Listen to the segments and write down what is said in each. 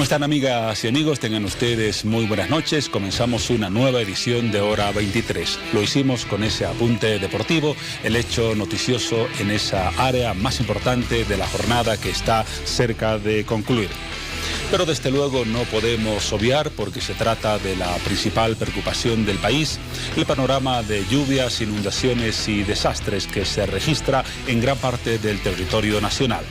están, amigas y amigos? Tengan ustedes muy buenas noches. Comenzamos una nueva edición de Hora 23. Lo hicimos con ese apunte deportivo, el hecho noticioso en esa área más importante de la jornada que está cerca de concluir. Pero desde luego no podemos obviar, porque se trata de la principal preocupación del país, el panorama de lluvias, inundaciones y desastres que se registra en gran parte del territorio nacional.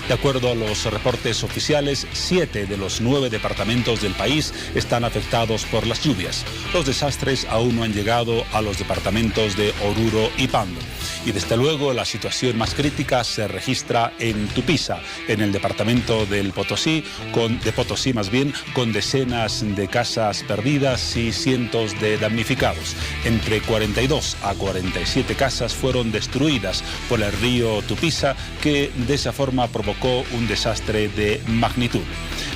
De acuerdo a los reportes oficiales, 7 de los 9 departamentos del país están afectados por las lluvias. Los desastres aún no han llegado a los departamentos de Oruro y Pando. Y desde luego la situación más crítica se registra en Tupiza, en el departamento del Potosí, con decenas de casas perdidas y cientos de damnificados. Entre 42 a 47 casas fueron destruidas por el río Tupiza, que de esa forma provocó un desastre de magnitud.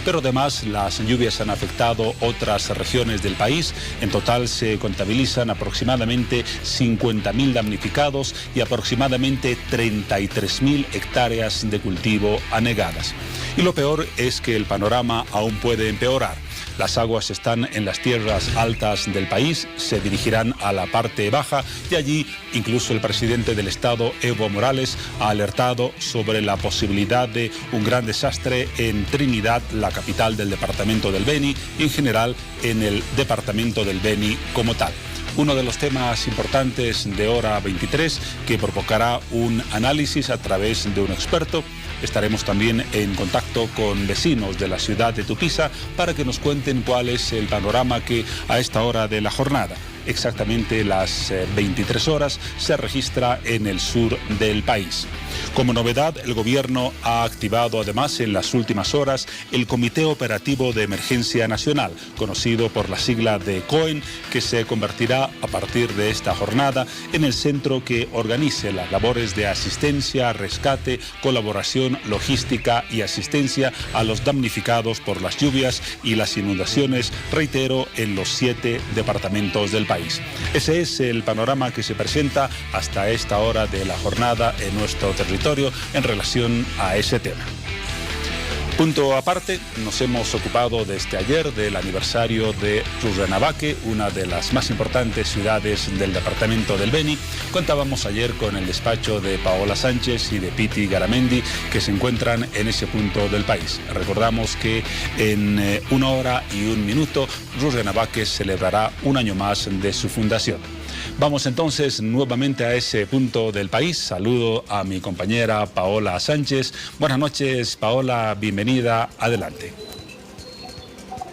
Pero además las lluvias han afectado otras regiones del país. En total se contabilizan aproximadamente 50.000 damnificados y aproximadamente 33.000 hectáreas de cultivo anegadas. Y lo peor es que el panorama aún puede empeorar. Las aguas están en las tierras altas del país, se dirigirán a la parte baja y allí incluso el presidente del Estado, Evo Morales, ha alertado sobre la posibilidad de un gran desastre en Trinidad, la capital del departamento del Beni, y en general en el departamento del Beni como tal. Uno de los temas importantes de Hora 23 que provocará un análisis a través de un experto. Estaremos también en contacto con vecinos de la ciudad de Tupiza para que nos cuenten cuál es el panorama que a esta hora de la jornada, exactamente las 23 horas, se registra en el sur del país. Como novedad, el gobierno ha activado además en las últimas horas el Comité Operativo de Emergencia Nacional, conocido por la sigla de COEN, que se convertirá a partir de esta jornada en el centro que organice las labores de asistencia, rescate, colaboración, logística y asistencia a los damnificados por las lluvias y las inundaciones, reitero, en los 7 departamentos del país. Ese es el panorama que se presenta hasta esta hora de la jornada en nuestro territorio en relación a ese tema. Punto aparte, nos hemos ocupado desde ayer del aniversario de Rurrenabaque, una de las más importantes ciudades del departamento del Beni. Contábamos ayer con el despacho de Paola Sánchez y de Piti Garamendi, que se encuentran en ese punto del país. Recordamos que en 1 hora y 1 minuto Rurrenabaque celebrará un año más de su fundación. Vamos entonces nuevamente a ese punto del país. Saludo a mi compañera Paola Sánchez. Buenas noches, Paola, bienvenida, adelante.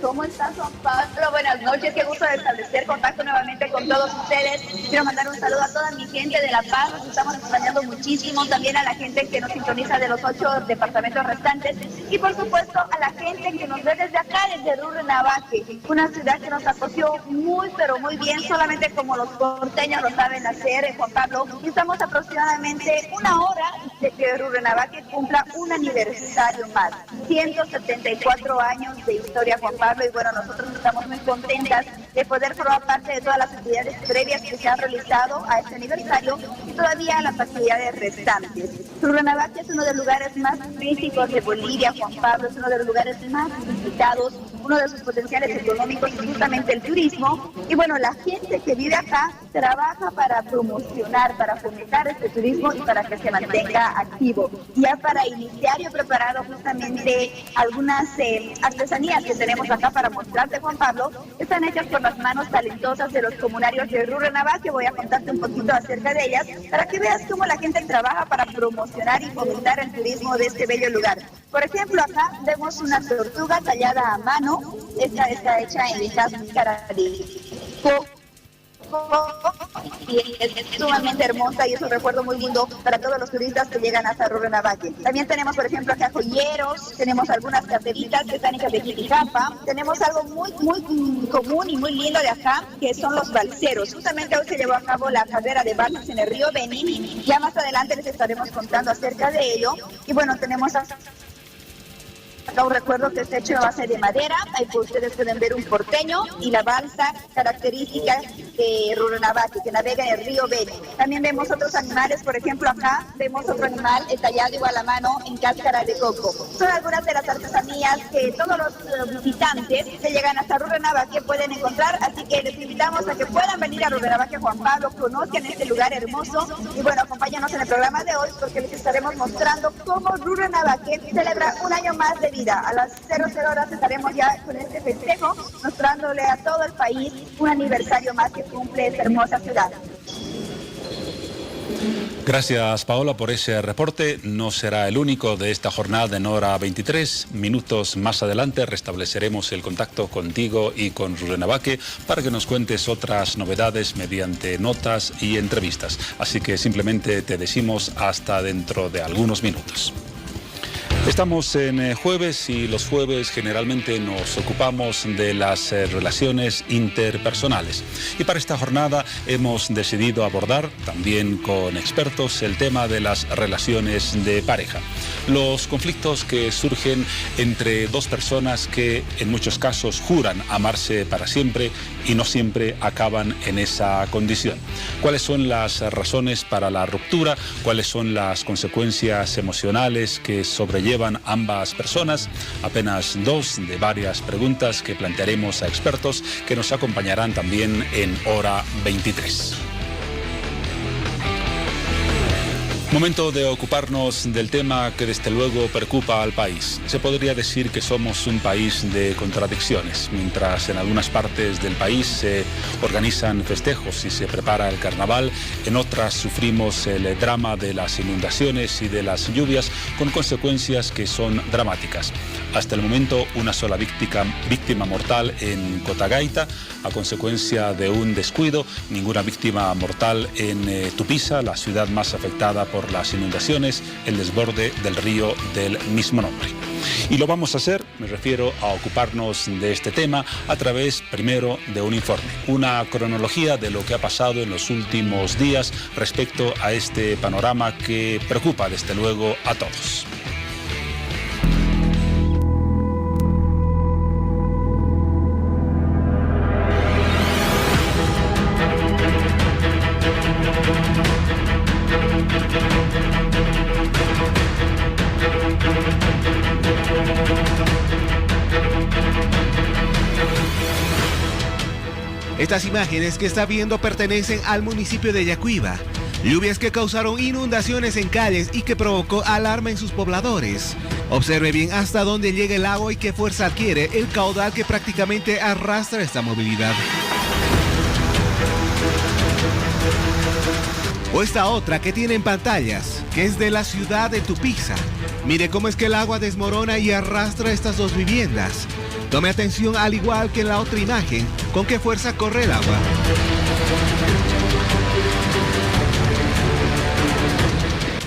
¿Cómo estás, Juan Pablo? Buenas noches, qué gusto de establecer contacto nuevamente con todos ustedes. Quiero mandar un saludo a toda mi gente de La Paz, nos estamos extrañando muchísimo, también a la gente que nos sintoniza de los 8 departamentos restantes y por supuesto a la gente que nos ve desde acá, desde Rurrenabaque, una ciudad que nos acogió muy pero muy bien, solamente como los porteños lo saben hacer, Juan Pablo. Y estamos aproximadamente 1 hora de que Rurrenabaque cumpla un aniversario más, 174 años de historia, Juan Pablo. Y bueno, nosotros estamos muy contentas de poder formar parte de todas las actividades previas que se han realizado a este aniversario y todavía las actividades restantes. Rurrenabaque es uno de los lugares más turísticos de Bolivia, Juan Pablo, es uno de los lugares más visitados, uno de sus potenciales económicos es justamente el turismo. Y bueno, la gente que vive acá trabaja para promocionar, para fomentar este turismo y para que se mantenga activo. Ya para iniciar, yo he preparado justamente algunas artesanías que tenemos acá para mostrarte, Juan Pablo. Están hechas por las manos talentosas de los comunarios de Rurrenabaque. Voy a contarte un poquito acerca de ellas para que veas cómo la gente trabaja para promocionar y fomentar el turismo de este bello lugar. Por ejemplo, acá vemos una tortuga tallada a mano. Esta está hecha en cáscara de coco y es sumamente hermosa y es un recuerdo muy lindo para todos los turistas que llegan hasta Rurrenabaque. También tenemos, por ejemplo, acá joyeros, tenemos algunas carteritas que están hechas de jiquijapa, tenemos algo muy común y muy lindo de acá, que son los balseros. Justamente hoy se llevó a cabo la carrera de balsas en el río Beni, ya más adelante les estaremos contando acerca de ello. Y bueno, tenemos acá un recuerdo que está hecho a base de madera. Ahí ustedes pueden ver un porteño y la balsa característica Rurrenabaque, que navega en el río Beni. También vemos otros animales, por ejemplo acá vemos otro animal tallado igual a mano en cáscara de coco. Son algunas de las artesanías que todos los visitantes que llegan hasta Rurrenabaque pueden encontrar, así que les invitamos a que puedan venir a Rurrenabaque, Juan Pablo, conozcan este lugar hermoso y bueno, acompáñanos en el programa de hoy porque les estaremos mostrando cómo Rurrenabaque celebra un año más de vida. A las 00 horas estaremos ya con este festejo, mostrándole a todo el país un aniversario más que cumple esta hermosa ciudad. Gracias, Paola, por ese reporte. No será el único de esta jornada en hora 23. Minutos más adelante restableceremos el contacto contigo y con Rurrenabaque para que nos cuentes otras novedades mediante notas y entrevistas. Así que simplemente te decimos hasta dentro de algunos minutos. Estamos en jueves y los jueves generalmente nos ocupamos de las relaciones interpersonales. Y para esta jornada hemos decidido abordar, también con expertos, el tema de las relaciones de pareja. Los conflictos que surgen entre dos personas que en muchos casos juran amarse para siempre y no siempre acaban en esa condición. ¿Cuáles son las razones para la ruptura? ¿Cuáles son las consecuencias emocionales que sobrellevan ambas personas? Apenas dos de varias preguntas que plantearemos a expertos que nos acompañarán también en hora 23. Momento de ocuparnos del tema que desde luego preocupa al país. Se podría decir que somos un país de contradicciones. Mientras en algunas partes del país se organizan festejos y se prepara el carnaval, en otras sufrimos el drama de las inundaciones y de las lluvias con consecuencias que son dramáticas. Hasta el momento, una sola víctima mortal en Cotagaita a consecuencia de un descuido, ninguna víctima mortal en Tupiza, la ciudad más afectada por las inundaciones, el desborde del río del mismo nombre. Y lo vamos a hacer, me refiero a ocuparnos de este tema a través primero de un informe, una cronología de lo que ha pasado en los últimos días respecto a este panorama que preocupa desde luego a todos. Estas imágenes que está viendo pertenecen al municipio de Yacuiba. Lluvias que causaron inundaciones en calles y que provocó alarma en sus pobladores. Observe bien hasta dónde llega el agua y qué fuerza adquiere el caudal que prácticamente arrastra esta movilidad. O esta otra que tiene en pantallas, que es de la ciudad de Tupiza. Mire cómo es que el agua desmorona y arrastra estas dos viviendas. Tome atención, al igual que en la otra imagen, con qué fuerza corre el agua.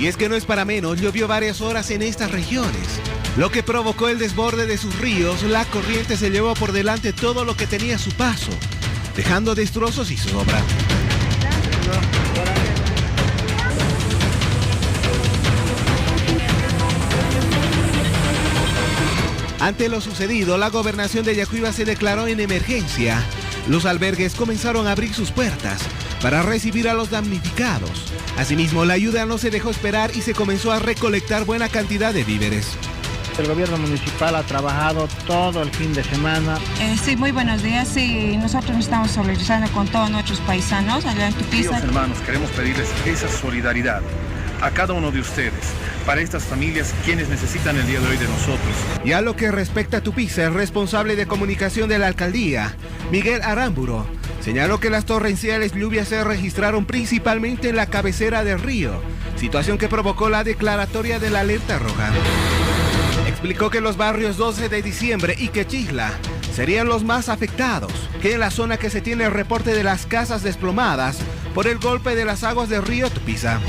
Y es que no es para menos, llovió varias horas en estas regiones, lo que provocó el desborde de sus ríos. La corriente se llevó por delante todo lo que tenía a su paso, dejando destrozos y sobra. Ante lo sucedido, la gobernación de Yacuiba se declaró en emergencia. Los albergues comenzaron a abrir sus puertas para recibir a los damnificados. Asimismo, la ayuda no se dejó esperar y se comenzó a recolectar buena cantidad de víveres. El gobierno municipal ha trabajado todo el fin de semana. Sí, muy buenos días. Sí, nosotros nos estamos solidarizando con todos nuestros paisanos allá en Tupiza. Queridos hermanos, queremos pedirles esa solidaridad a cada uno de ustedes, para estas familias quienes necesitan el día de hoy de nosotros. Y a lo que respecta a Tupiza, el responsable de comunicación de la alcaldía, Miguel Aramburo, señaló que las torrenciales lluvias se registraron principalmente en la cabecera del río, situación que provocó la declaratoria de la alerta roja. Explicó que los barrios 12 de diciembre y Quechisla serían los más afectados, que en la zona que se tiene el reporte de las casas desplomadas por el golpe de las aguas del río Tupiza.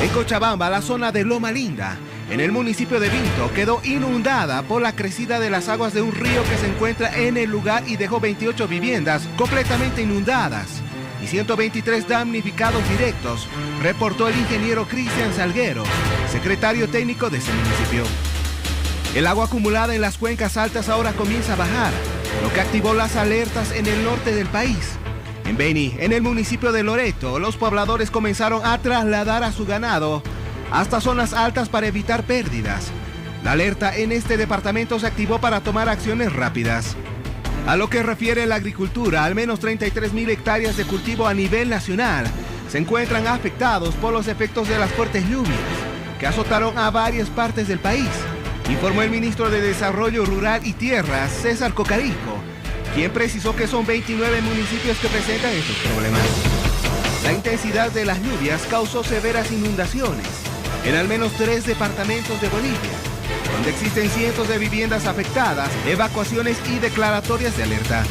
En Cochabamba, la zona de Loma Linda, en el municipio de Vinto, quedó inundada por la crecida de las aguas de un río que se encuentra en el lugar y dejó 28 viviendas completamente inundadas y 123 damnificados directos, reportó el ingeniero Cristian Salguero, secretario técnico de ese municipio. El agua acumulada en las cuencas altas ahora comienza a bajar, lo que activó las alertas en el norte del país. En Beni, en el municipio de Loreto, los pobladores comenzaron a trasladar a su ganado hasta zonas altas para evitar pérdidas. La alerta en este departamento se activó para tomar acciones rápidas. A lo que refiere la agricultura, al menos 33.000 hectáreas de cultivo a nivel nacional se encuentran afectados por los efectos de las fuertes lluvias que azotaron a varias partes del país, informó el ministro de Desarrollo Rural y Tierras, César Cocarico, quien precisó que son 29 municipios que presentan estos problemas. La intensidad de las lluvias causó severas inundaciones en al menos 3 departamentos de Bolivia, donde existen cientos de viviendas afectadas, evacuaciones y declaratorias de alerta.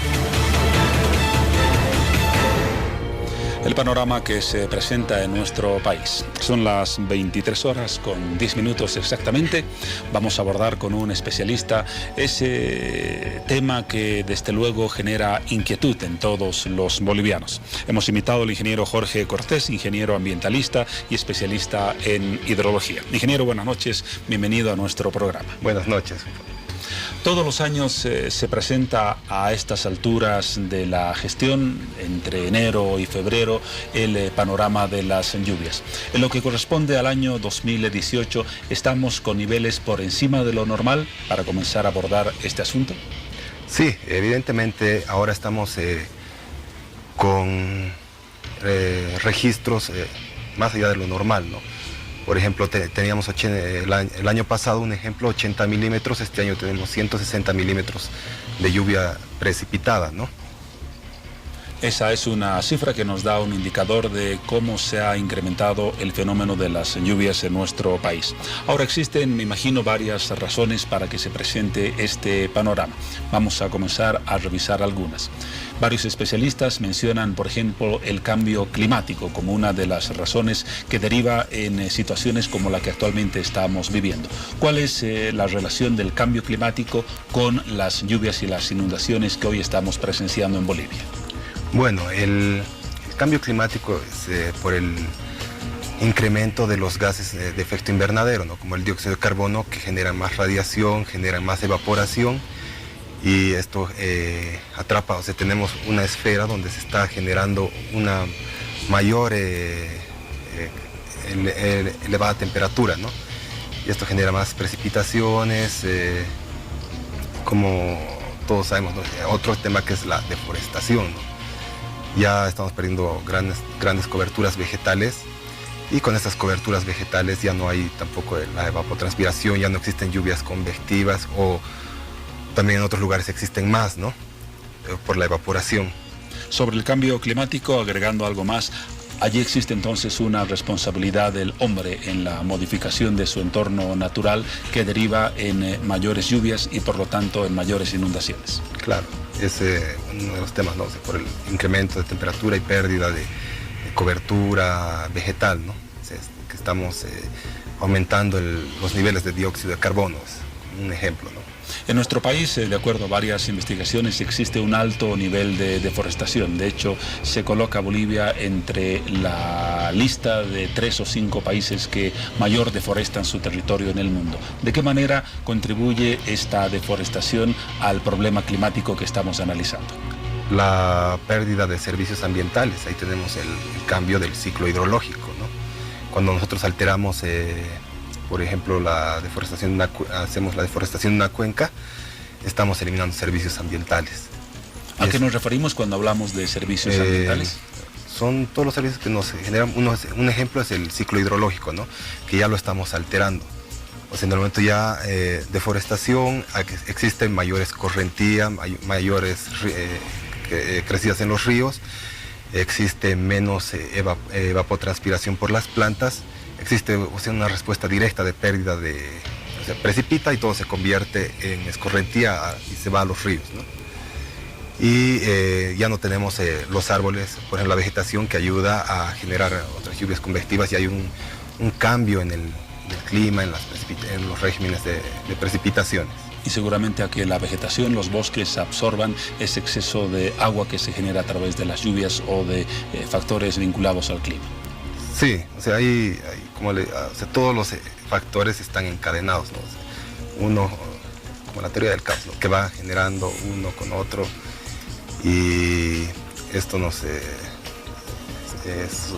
El panorama que se presenta en nuestro país. Son las 23 horas con 10 minutos exactamente. Vamos a abordar con un especialista ese tema que desde luego genera inquietud en todos los bolivianos. Hemos invitado al ingeniero Jorge Cortés, ingeniero ambientalista y especialista en hidrología. Ingeniero, buenas noches, bienvenido a nuestro programa. Buenas noches. Todos los años se presenta a estas alturas de la gestión, entre enero y febrero, el panorama de las lluvias. En lo que corresponde al año 2018, ¿estamos con niveles por encima de lo normal para comenzar a abordar este asunto? Sí, evidentemente ahora estamos con registros más allá de lo normal, ¿no? Por ejemplo, teníamos el año pasado un ejemplo, 80 milímetros, este año tenemos 160 milímetros de lluvia precipitada, ¿no? Esa es una cifra que nos da un indicador de cómo se ha incrementado el fenómeno de las lluvias en nuestro país. Ahora existen, me imagino, varias razones para que se presente este panorama. Vamos a comenzar a revisar algunas. Varios especialistas mencionan, por ejemplo, el cambio climático como una de las razones que deriva en situaciones como la que actualmente estamos viviendo. ¿Cuál es la relación del cambio climático con las lluvias y las inundaciones que hoy estamos presenciando en Bolivia? Bueno, el cambio climático es por el incremento de los gases de efecto invernadero, ¿no? Como el dióxido de carbono, que generan más radiación, generan más evaporación, y esto atrapa, o sea, tenemos una esfera donde se está generando una mayor elevada temperatura, ¿no? Y esto genera más precipitaciones, como todos sabemos, ¿no? Otro tema que es la deforestación, ¿no? Ya estamos perdiendo grandes coberturas vegetales, y con estas coberturas vegetales ya no hay tampoco la evapotranspiración, ya no existen lluvias convectivas, o también en otros lugares existen más, ¿no? Por la evaporación. Sobre el cambio climático, agregando algo más, allí existe entonces una responsabilidad del hombre en la modificación de su entorno natural que deriva en mayores lluvias y por lo tanto en mayores inundaciones. Claro, es uno de los temas, ¿no? O sea, por el incremento de temperatura y pérdida de cobertura vegetal, ¿no? O sea, que estamos aumentando los niveles de dióxido de carbono, es un ejemplo, ¿no? En nuestro país, de acuerdo a varias investigaciones, existe un alto nivel de deforestación. De hecho, se coloca a Bolivia entre la lista de 3 o 5 países que mayor deforestan su territorio en el mundo. ¿De qué manera contribuye esta deforestación al problema climático que estamos analizando? La pérdida de servicios ambientales, ahí tenemos el cambio del ciclo hidrológico, ¿no? Cuando nosotros alteramos por ejemplo, hacemos la deforestación de una cuenca, estamos eliminando servicios ambientales. ¿A qué nos referimos cuando hablamos de servicios ambientales? Son todos los servicios que nos generan. Un ejemplo es el ciclo hidrológico, ¿no? Que ya lo estamos alterando. O sea, en el momento ya deforestación, existen mayores correntías, mayores crecidas en los ríos, existe menos evapotranspiración por las plantas. Existe, o sea, una respuesta directa de pérdida o sea, precipita y todo se convierte en escorrentía y se va a los ríos, ¿no? Y ya no tenemos los árboles, por ejemplo, la vegetación que ayuda a generar otras lluvias convectivas, y hay un cambio en el clima, en los regímenes de precipitaciones. Y seguramente a que la vegetación, los bosques absorban ese exceso de agua que se genera a través de las lluvias o de factores vinculados al clima. Sí, o sea, todos los factores están encadenados, ¿no? O sea, uno, como la teoría del caos, ¿no? Que va generando uno con otro, y esto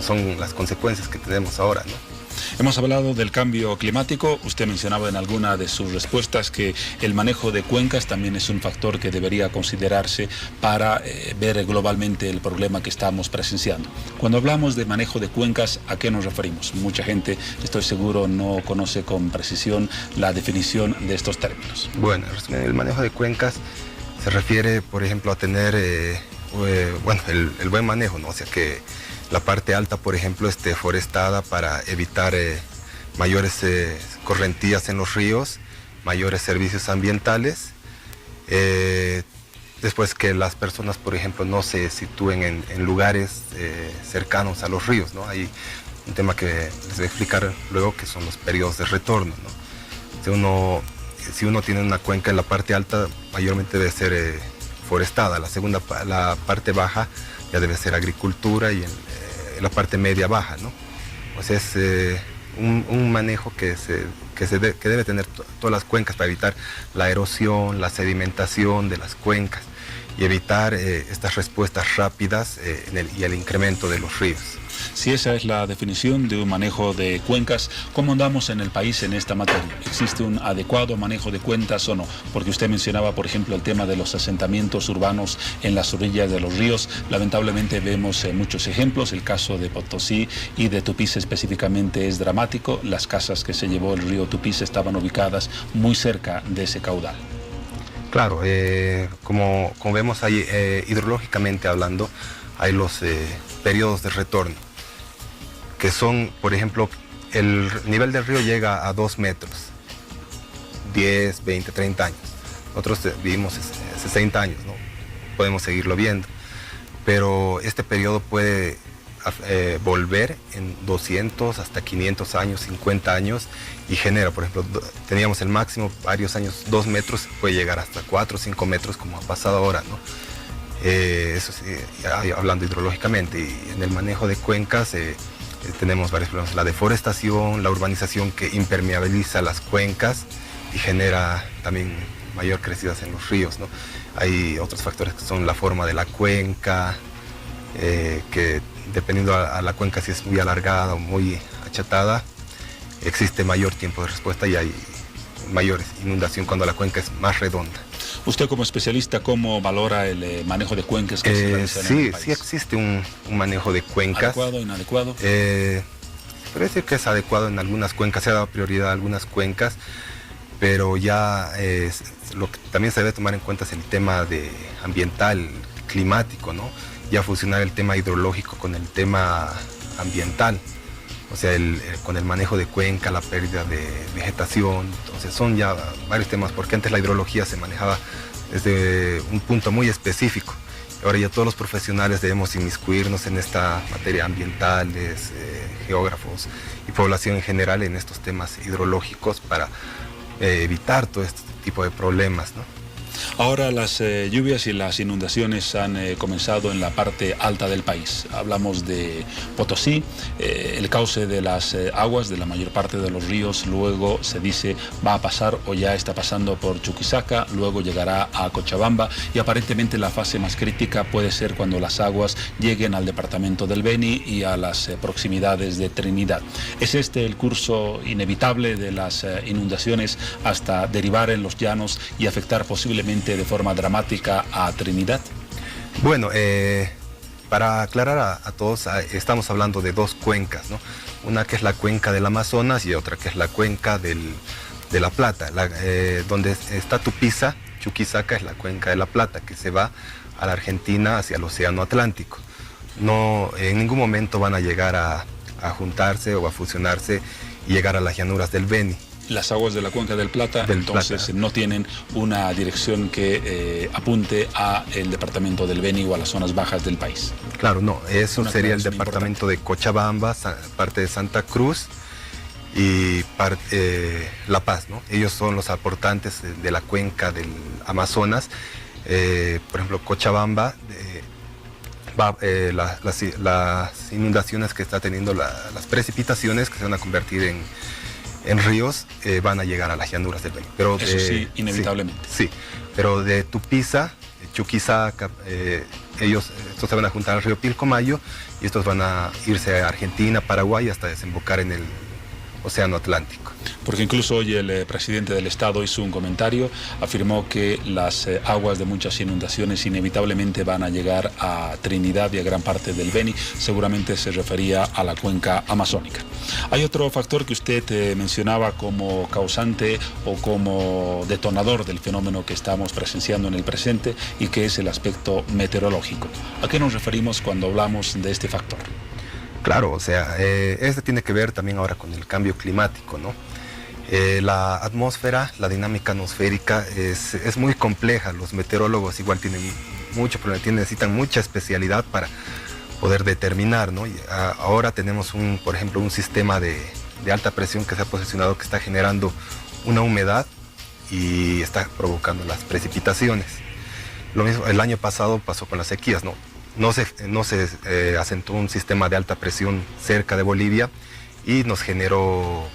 son las consecuencias que tenemos ahora, ¿no? Hemos hablado del cambio climático. Usted mencionaba en alguna de sus respuestas que el manejo de cuencas también es un factor que debería considerarse para ver globalmente el problema que estamos presenciando. Cuando hablamos de manejo de cuencas, ¿a qué nos referimos? Mucha gente, estoy seguro, no conoce con precisión la definición de estos términos. Bueno, el manejo de cuencas se refiere, por ejemplo, a tener el buen manejo, ¿no? O sea, que la parte alta, por ejemplo, esté forestada para evitar mayores correntías en los ríos, mayores servicios ambientales. Después que las personas, por ejemplo, no se sitúen en lugares cercanos a los ríos, ¿no? Hay un tema que les voy a explicar luego, que son los periodos de retorno, ¿no? Si uno tiene una cuenca en la parte alta, mayormente debe ser forestada. La parte baja ya debe ser agricultura, y en la parte media baja, ¿no? O sea, es un manejo que debe tener todas las cuencas para evitar la erosión, la sedimentación de las cuencas y evitar estas respuestas rápidas y el incremento de los ríos. Si esa es la definición de un manejo de cuencas, ¿cómo andamos en el país en esta materia? ¿Existe un adecuado manejo de cuencas o no? Porque usted mencionaba, por ejemplo, el tema de los asentamientos urbanos en las orillas de los ríos. Lamentablemente vemos muchos ejemplos. El caso de Potosí y de Tupiza específicamente es dramático. Las casas que se llevó el río Tupiza estaban ubicadas muy cerca de ese caudal. Claro, como vemos ahí, hidrológicamente hablando, hay los periodos de retorno, que son, por ejemplo, el nivel del río llega a 2 metros, 10, 20, 30 años. Nosotros vivimos 60 años, ¿no? Podemos seguirlo viendo, pero este periodo puede volver en 200 hasta 500 años, 50 años, y genera, por ejemplo, teníamos el máximo varios años, 2 metros, puede llegar hasta 4 o 5 metros, como ha pasado ahora, ¿no? Eso sí, hablando hidrológicamente. Y en el manejo de cuencas tenemos varios problemas: la deforestación, la urbanización que impermeabiliza las cuencas y genera también mayor crecidas en los ríos, ¿no? Hay otros factores que son la forma de la cuenca, que dependiendo a la cuenca, si es muy alargada o muy achatada, existe mayor tiempo de respuesta y hay mayor inundación cuando la cuenca es más redonda. Usted, como especialista, ¿cómo valora el manejo de cuencas que se realiza en el país? Sí existe un manejo de cuencas. ¿Adecuado o inadecuado? Puede decir que es adecuado en algunas cuencas, se ha dado prioridad a algunas cuencas, pero ya lo que también se debe tomar en cuenta es el tema ambiental, climático, ¿no? Ya fusionar el tema hidrológico con el tema ambiental. O sea, con el manejo de cuenca, la pérdida de vegetación. Entonces son ya varios temas, porque antes la hidrología se manejaba desde un punto muy específico. Ahora ya todos los profesionales debemos inmiscuirnos en esta materia, ambientales, geógrafos y población en general, en estos temas hidrológicos, para evitar todo este tipo de problemas, ¿no? Ahora las lluvias y las inundaciones han comenzado en la parte alta del país. Hablamos de Potosí, el cauce de las aguas de la mayor parte de los ríos luego se dice va a pasar o ya está pasando por Chuquisaca, luego llegará a Cochabamba, y aparentemente la fase más crítica puede ser cuando las aguas lleguen al departamento del Beni y a las proximidades de Trinidad. ¿Es este el curso inevitable de las inundaciones hasta derivar en los llanos y afectar posiblemente de forma dramática a Trinidad? Bueno, para aclarar a todos, estamos hablando de dos cuencas, ¿no? Una que es la cuenca del Amazonas y otra que es la cuenca de la Plata. Donde está Tupiza, Chuquisaca, es la cuenca de la Plata, que se va a la Argentina hacia el Océano Atlántico. No, en ningún momento van a llegar a juntarse o a fusionarse y llegar a las llanuras del Beni. Las aguas de la cuenca del Plata, entonces no tienen una dirección que apunte a el departamento del Beni o a las zonas bajas del país. Claro, no, eso sería el departamento de Cochabamba, parte de Santa Cruz y La Paz, ¿no? Ellos son los aportantes de la cuenca del Amazonas. Por ejemplo, Cochabamba, las inundaciones que está teniendo, las precipitaciones que se van a convertir en ríos, van a llegar a las llanuras del Beni. Pero eso sí, inevitablemente. Sí, pero de Tupiza, Chuquisaca, estos se van a juntar al río Pilcomayo y estos van a irse a Argentina, Paraguay, hasta desembocar en el Océano Atlántico. Porque incluso hoy el presidente del Estado hizo un comentario, afirmó que las aguas de muchas inundaciones inevitablemente van a llegar a Trinidad y a gran parte del Beni, seguramente se refería a la cuenca amazónica. Hay otro factor que usted mencionaba como causante o como detonador del fenómeno que estamos presenciando en el presente y que es el aspecto meteorológico. ¿A qué nos referimos cuando hablamos de este factor? Claro, o sea, este tiene que ver también ahora con el cambio climático, ¿no? La atmósfera, la dinámica atmosférica es muy compleja. Los meteorólogos igual tienen mucho problema, necesitan mucha especialidad para poder determinar, ¿no? Y ahora tenemos por ejemplo, un sistema de alta presión que se ha posicionado, que está generando una humedad y está provocando las precipitaciones. Lo mismo el año pasado pasó con las sequías, ¿no? No se asentó un sistema de alta presión cerca de Bolivia y nos generó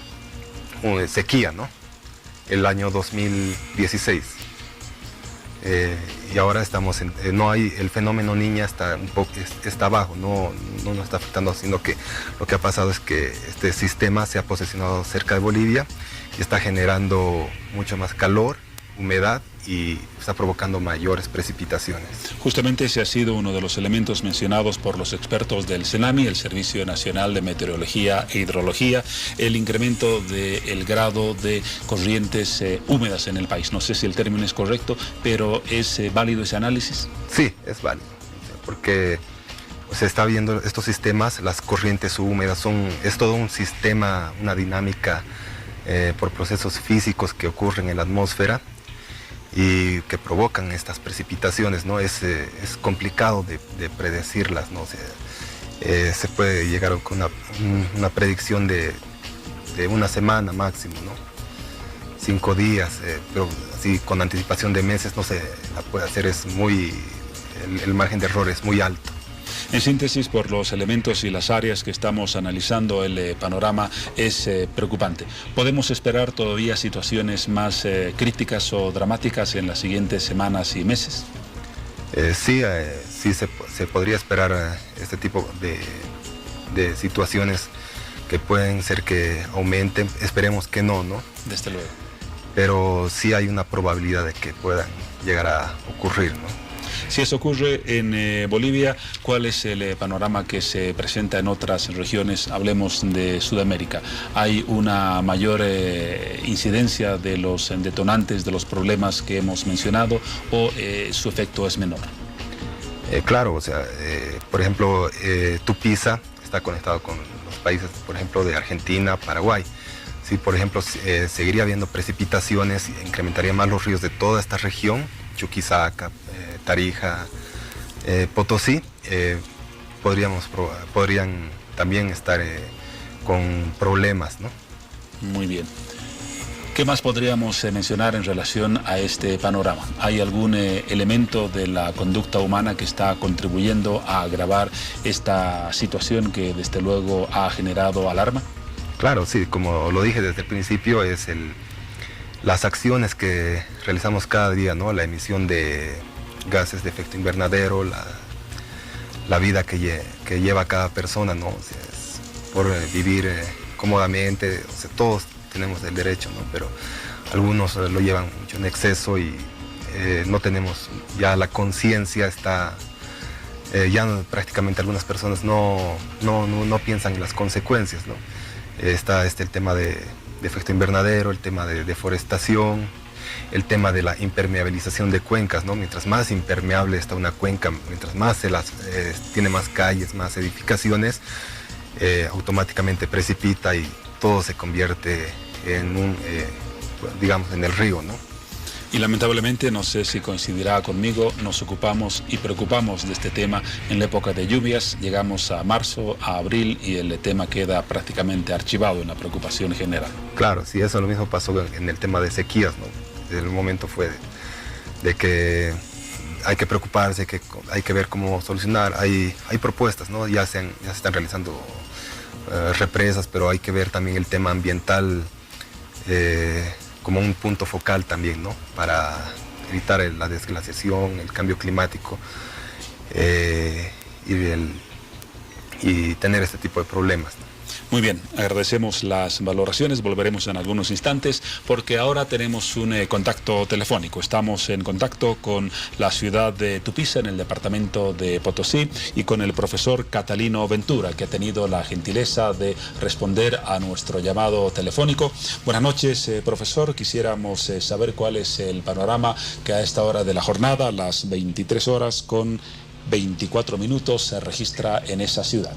sequía, ¿no? El año 2016. Y ahora estamos el fenómeno Niña está bajo, no nos está afectando, sino que lo que ha pasado es que este sistema se ha posicionado cerca de Bolivia y está generando mucho más calor, humedad y está provocando mayores precipitaciones. Justamente ese ha sido uno de los elementos mencionados por los expertos del CENAMI, el Servicio Nacional de Meteorología e Hidrología, el incremento del grado de corrientes húmedas en el país. No sé si el término es correcto, pero ¿es válido ese análisis? Sí, es válido, porque se está viendo estos sistemas, las corrientes húmedas es todo un sistema, una dinámica por procesos físicos que ocurren en la atmósfera y que provocan estas precipitaciones, ¿no? Es complicado de predecirlas, ¿no? Se puede llegar con una predicción de una semana máximo, ¿no? 5 días, pero así con anticipación de meses no se la puede hacer, el margen de error es muy alto. En síntesis, por los elementos y las áreas que estamos analizando, el panorama es preocupante. ¿Podemos esperar todavía situaciones más críticas o dramáticas en las siguientes semanas y meses? Sí, se podría esperar este tipo de situaciones que pueden ser que aumenten. Esperemos que no, ¿no? Desde luego. Pero sí hay una probabilidad de que puedan llegar a ocurrir, ¿no? Si eso ocurre en Bolivia, ¿cuál es el panorama que se presenta en otras regiones? Hablemos de Sudamérica. ¿Hay una mayor incidencia de los detonantes, de los problemas que hemos mencionado, o su efecto es menor? Claro, o sea, por ejemplo, Tupiza está conectado con los países, por ejemplo, de Argentina, Paraguay. Si, por ejemplo, seguiría habiendo precipitaciones, incrementaría más los ríos de toda esta región, Chuquisaca, Tarija, Potosí, podrían también estar con problemas, ¿no? Muy bien. ¿Qué más podríamos mencionar en relación a este panorama? ¿Hay algún elemento de la conducta humana que está contribuyendo a agravar esta situación que desde luego ha generado alarma? Claro, sí, como lo dije desde el principio, las acciones que realizamos cada día, ¿no? La emisión de gases de efecto invernadero, la vida que lleva cada persona, ¿no? O sea, es por vivir cómodamente, o sea, todos tenemos el derecho, ¿no? Pero algunos lo llevan mucho en exceso y no tenemos ya la conciencia, prácticamente algunas personas no piensan en las consecuencias, ¿no? Está el tema de efecto invernadero, el tema de deforestación, el tema de la impermeabilización de cuencas, ¿no? Mientras más impermeable está una cuenca, mientras más tiene más calles, más edificaciones, automáticamente precipita y todo se convierte en digamos, en el río, ¿no? Y lamentablemente, no sé si coincidirá conmigo, nos ocupamos y preocupamos de este tema en la época de lluvias. Llegamos a marzo, a abril y el tema queda prácticamente archivado en la preocupación general. Claro, sí, eso lo mismo pasó en el tema de sequías, ¿no? Desde el momento fue de que hay que preocuparse, que hay que ver cómo solucionar. Hay propuestas, ¿no? Ya se están realizando represas, pero hay que ver también el tema ambiental como un punto focal también, ¿no? Para evitar la desglaciación, el cambio climático y tener este tipo de problemas, ¿no? Muy bien, agradecemos las valoraciones, volveremos en algunos instantes porque ahora tenemos un contacto telefónico. Estamos en contacto con la ciudad de Tupiza, en el departamento de Potosí, y con el profesor Catalino Ventura, que ha tenido la gentileza de responder a nuestro llamado telefónico. Buenas noches, profesor. Quisiéramos saber cuál es el panorama que a esta hora de la jornada, las 23 horas con 24 minutos, se registra en esa ciudad.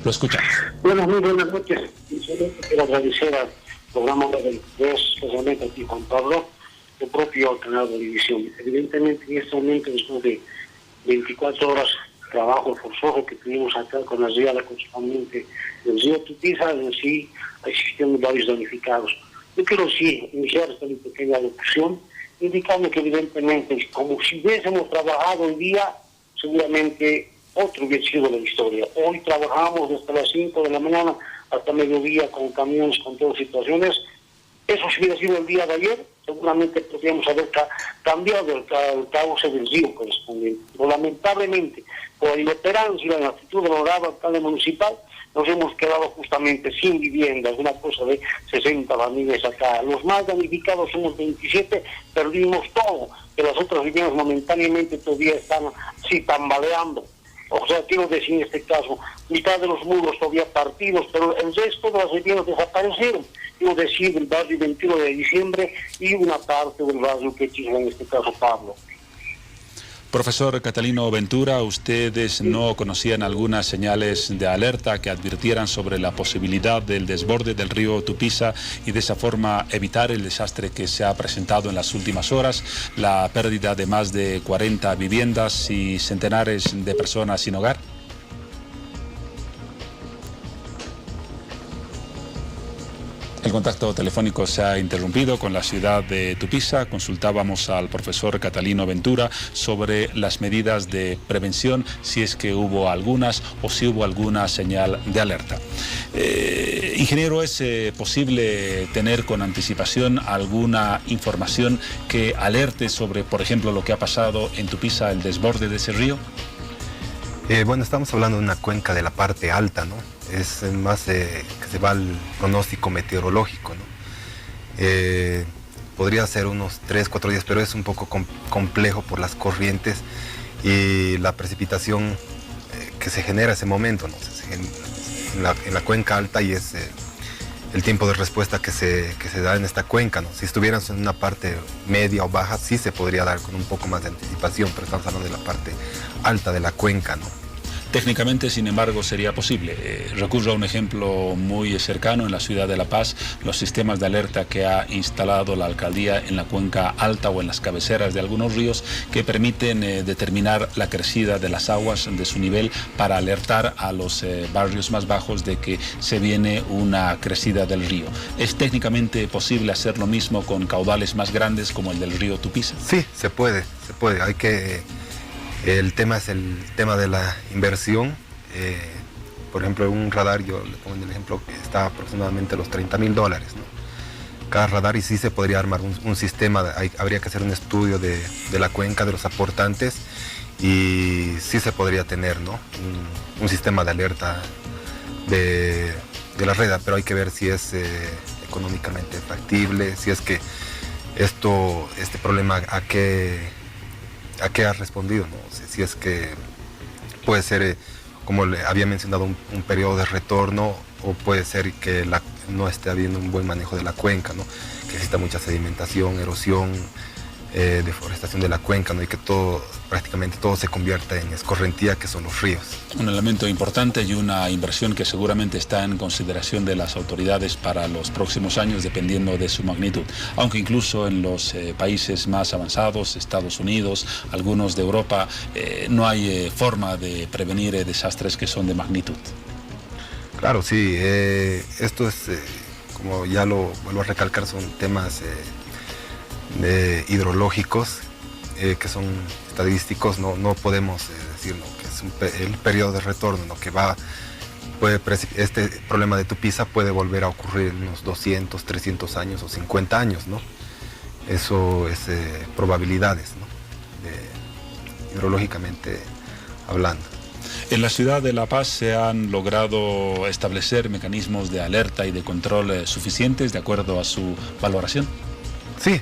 Lo escuchamos. Bueno, muy buenas noches. Quiero agradecer al programa de 23, especialmente a ti, Juan Pablo, el propio canal de división. Evidentemente, en este momento, después de 24 horas de trabajo forzoso que tuvimos acá con la riada principalmente del río Tupiza, en sí existiendo varios damnificados. Yo quiero sí iniciar esta pequeña locución, indicando que evidentemente, como si hubiésemos trabajado hoy día, seguramente otro hubiera sido la historia. Hoy trabajamos desde las 5 de la mañana hasta mediodía con camiones, con todas situaciones. Eso si hubiera sido el día de ayer, seguramente podríamos haber cambiado el cauce del río correspondiente. Pero lamentablemente, por la inoperancia y la inactitud del honorable alcalde municipal, nos hemos quedado justamente sin viviendas, una cosa de 60 familias acá. Los más damnificados somos 27, perdimos todo, que las otras viviendas momentáneamente todavía están así tambaleando. O sea, quiero decir en este caso, mitad de los muros todavía partidos, pero el resto de las viviendas desaparecieron. Quiero decir, el barrio 21 de diciembre y una parte del barrio Quechín, en este caso Pablo. Profesor Catalino Ventura, ¿ustedes no conocían algunas señales de alerta que advirtieran sobre la posibilidad del desborde del río Tupiza y de esa forma evitar el desastre que se ha presentado en las últimas horas, la pérdida de más de 40 viviendas y centenares de personas sin hogar? El contacto telefónico se ha interrumpido con la ciudad de Tupiza. Consultábamos al profesor Catalino Ventura sobre las medidas de prevención, si es que hubo algunas o si hubo alguna señal de alerta. Ingeniero, ¿es posible tener con anticipación alguna información que alerte sobre, por ejemplo, lo que ha pasado en Tupiza, el desborde de ese río? Bueno, estamos hablando de una cuenca de la parte alta, ¿no? Es más que se va al pronóstico meteorológico, ¿no? Podría ser unos 3-4 días, pero es un poco complejo por las corrientes y la precipitación que se genera ese momento, ¿no? En la cuenca alta, y es el tiempo de respuesta que se da en esta cuenca, ¿no? Si estuviéramos en una parte media o baja, sí se podría dar con un poco más de anticipación, pero estamos hablando de la parte alta de la cuenca, ¿no? Técnicamente, sin embargo, sería posible. Recurro a un ejemplo muy cercano en la ciudad de La Paz, los sistemas de alerta que ha instalado la alcaldía en la cuenca alta o en las cabeceras de algunos ríos, que permiten determinar la crecida de las aguas, de su nivel, para alertar a los barrios más bajos de que se viene una crecida del río. ¿Es técnicamente posible hacer lo mismo con caudales más grandes como el del río Tupiza? Sí, se puede. Hay que... El tema es el tema de la inversión. Por ejemplo, un radar, yo le pongo el ejemplo, que está aproximadamente a los $30,000, ¿no? Cada radar, y sí se podría armar un sistema, habría que hacer un estudio de la cuenca, de los aportantes, y sí se podría tener, ¿no? un sistema de alerta de la red, pero hay que ver si es económicamente factible, si es que este problema a qué ha respondido, ¿no? Si es que puede ser, como le había mencionado, un periodo de retorno, o puede ser que no esté habiendo un buen manejo de la cuenca, ¿no? Que exista mucha sedimentación, erosión, deforestación de la cuenca, ¿no? Y que prácticamente todo se convierta en escorrentía, que son los ríos. Un elemento importante y una inversión que seguramente está en consideración de las autoridades para los próximos años, dependiendo de su magnitud. Aunque incluso en los países más avanzados, Estados Unidos, algunos de Europa, no hay forma de prevenir desastres que son de magnitud. Claro, sí. Esto es, como ya lo vuelvo a recalcar, son temas hidrológicos, que son estadísticos. No podemos decir, ¿no?, que es el periodo de retorno, ¿no?, que este problema de Tupiza puede volver a ocurrir en unos 200, 300 años o 50 años, ¿no? eso es probabilidades, ¿no? Hidrológicamente hablando. En la ciudad de La Paz se han logrado establecer mecanismos de alerta y de control suficientes de acuerdo a su valoración. Sí,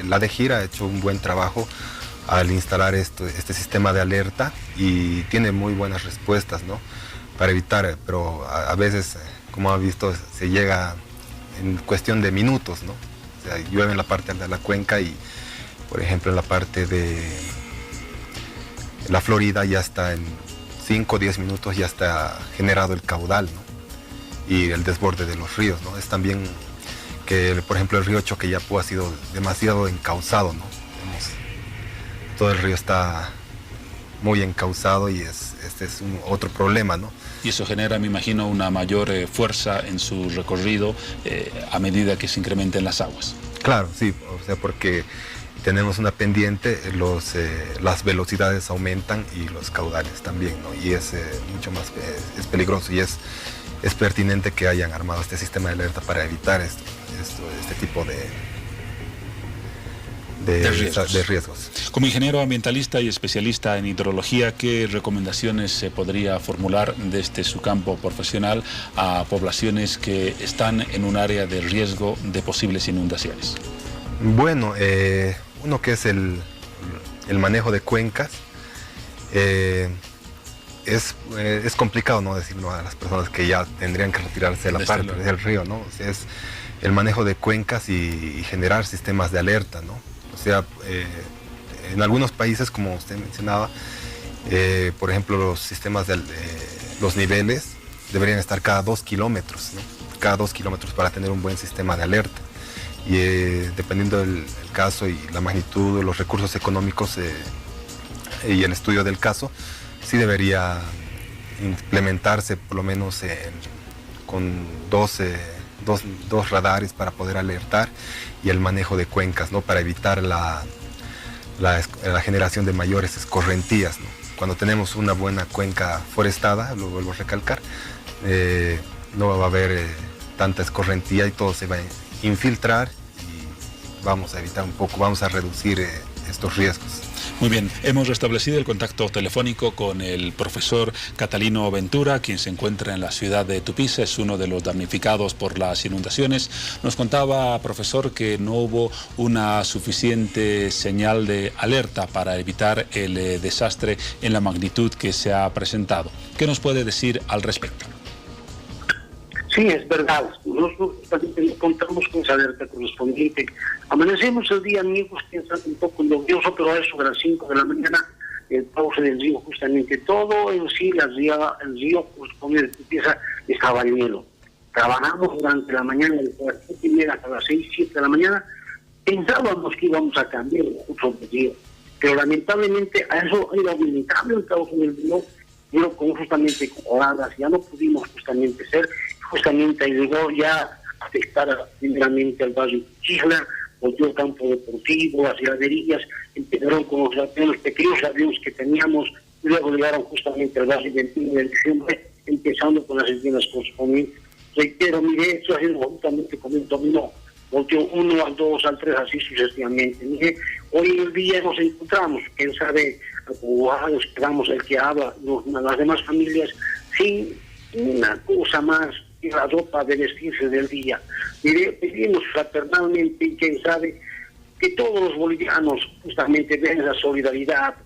la DEGIR ha hecho un buen trabajo al instalar este sistema de alerta y tiene muy buenas respuestas, ¿no? Para evitar, pero a veces, como ha visto, se llega en cuestión de minutos, ¿no? O sea, llueve en la parte de la cuenca y, por ejemplo, en la parte de la Florida ya está en 5 o 10 minutos ya está generado el caudal, ¿no? Y el desborde de los ríos, ¿no? Es también que, por ejemplo, el río Choqueyapo ha sido demasiado encauzado, ¿no? Todo el río está muy encauzado y este es otro problema, ¿no? Y eso genera, me imagino, una mayor fuerza en su recorrido a medida que se incrementen las aguas. Claro, sí, o sea, porque tenemos una pendiente, las velocidades aumentan y los caudales también, ¿no? Y es mucho más es peligroso y es pertinente que hayan armado este sistema de alerta para evitar este tipo de riesgos. Como ingeniero ambientalista y especialista en hidrología, ¿qué recomendaciones se podría formular desde su campo profesional a poblaciones que están en un área de riesgo de posibles inundaciones? Bueno, uno que es el manejo de cuencas, es complicado, ¿no? Decirlo a las personas que ya tendrían que retirarse de la parte del río, ¿no? O sea, es el manejo de cuencas y generar sistemas de alerta, ¿no? O sea, en algunos países, como usted mencionaba, por ejemplo, los sistemas los niveles deberían estar cada 2 kilómetros, ¿no? Cada 2 kilómetros para tener un buen sistema de alerta. Y dependiendo del caso y la magnitud, los recursos económicos y el estudio del caso, sí debería implementarse por lo menos con dos radares para poder alertar y el manejo de cuencas, ¿no? Para evitar la generación de mayores escorrentías, ¿no? Cuando tenemos una buena cuenca forestada, lo vuelvo a recalcar, no va a haber tanta escorrentía y todo se va a infiltrar y vamos a evitar un poco, vamos a reducir estos riesgos. Muy bien, hemos restablecido el contacto telefónico con el profesor Catalino Ventura, quien se encuentra en la ciudad de Tupiza, es uno de los damnificados por las inundaciones. Nos contaba, profesor, que no hubo una suficiente señal de alerta para evitar el desastre en la magnitud que se ha presentado. ¿Qué nos puede decir al respecto? Sí, es verdad. Nosotros también contamos con esa alerta correspondiente. Amanecemos el día, amigos, pensando un poco lluvioso, pero a eso de las 5 de la mañana, el cauce del río, justamente todo en sí, el río correspondiente empieza, estaba en hielo. Trabajamos durante la mañana, desde las 7:30 hasta las 6, 7 de la mañana. Pensábamos que íbamos a cambiar el curso del río, pero lamentablemente a eso era aumentable el cauce del río, pero con justamente coladas, ya no pudimos justamente ser. Justamente llegó ya a afectar primeramente al barrio Chisla, volvió el campo deportivo, las graderías, empezaron con los pequeños aviones que teníamos, y luego llegaron justamente al barrio 21 de diciembre, empezando con las escenas correspondientes. Reitero, mire, esto haciendo justamente como un dominó, volteó 1, al 2, al 3, así sucesivamente. Mire, hoy en el día nos encontramos, quién sabe, abogados, quedamos el que habla, las demás familias, sin una cosa más y la ropa de vestirse del día. Mire, pedimos fraternalmente, y quién sabe, que todos los bolivianos justamente den la solidaridad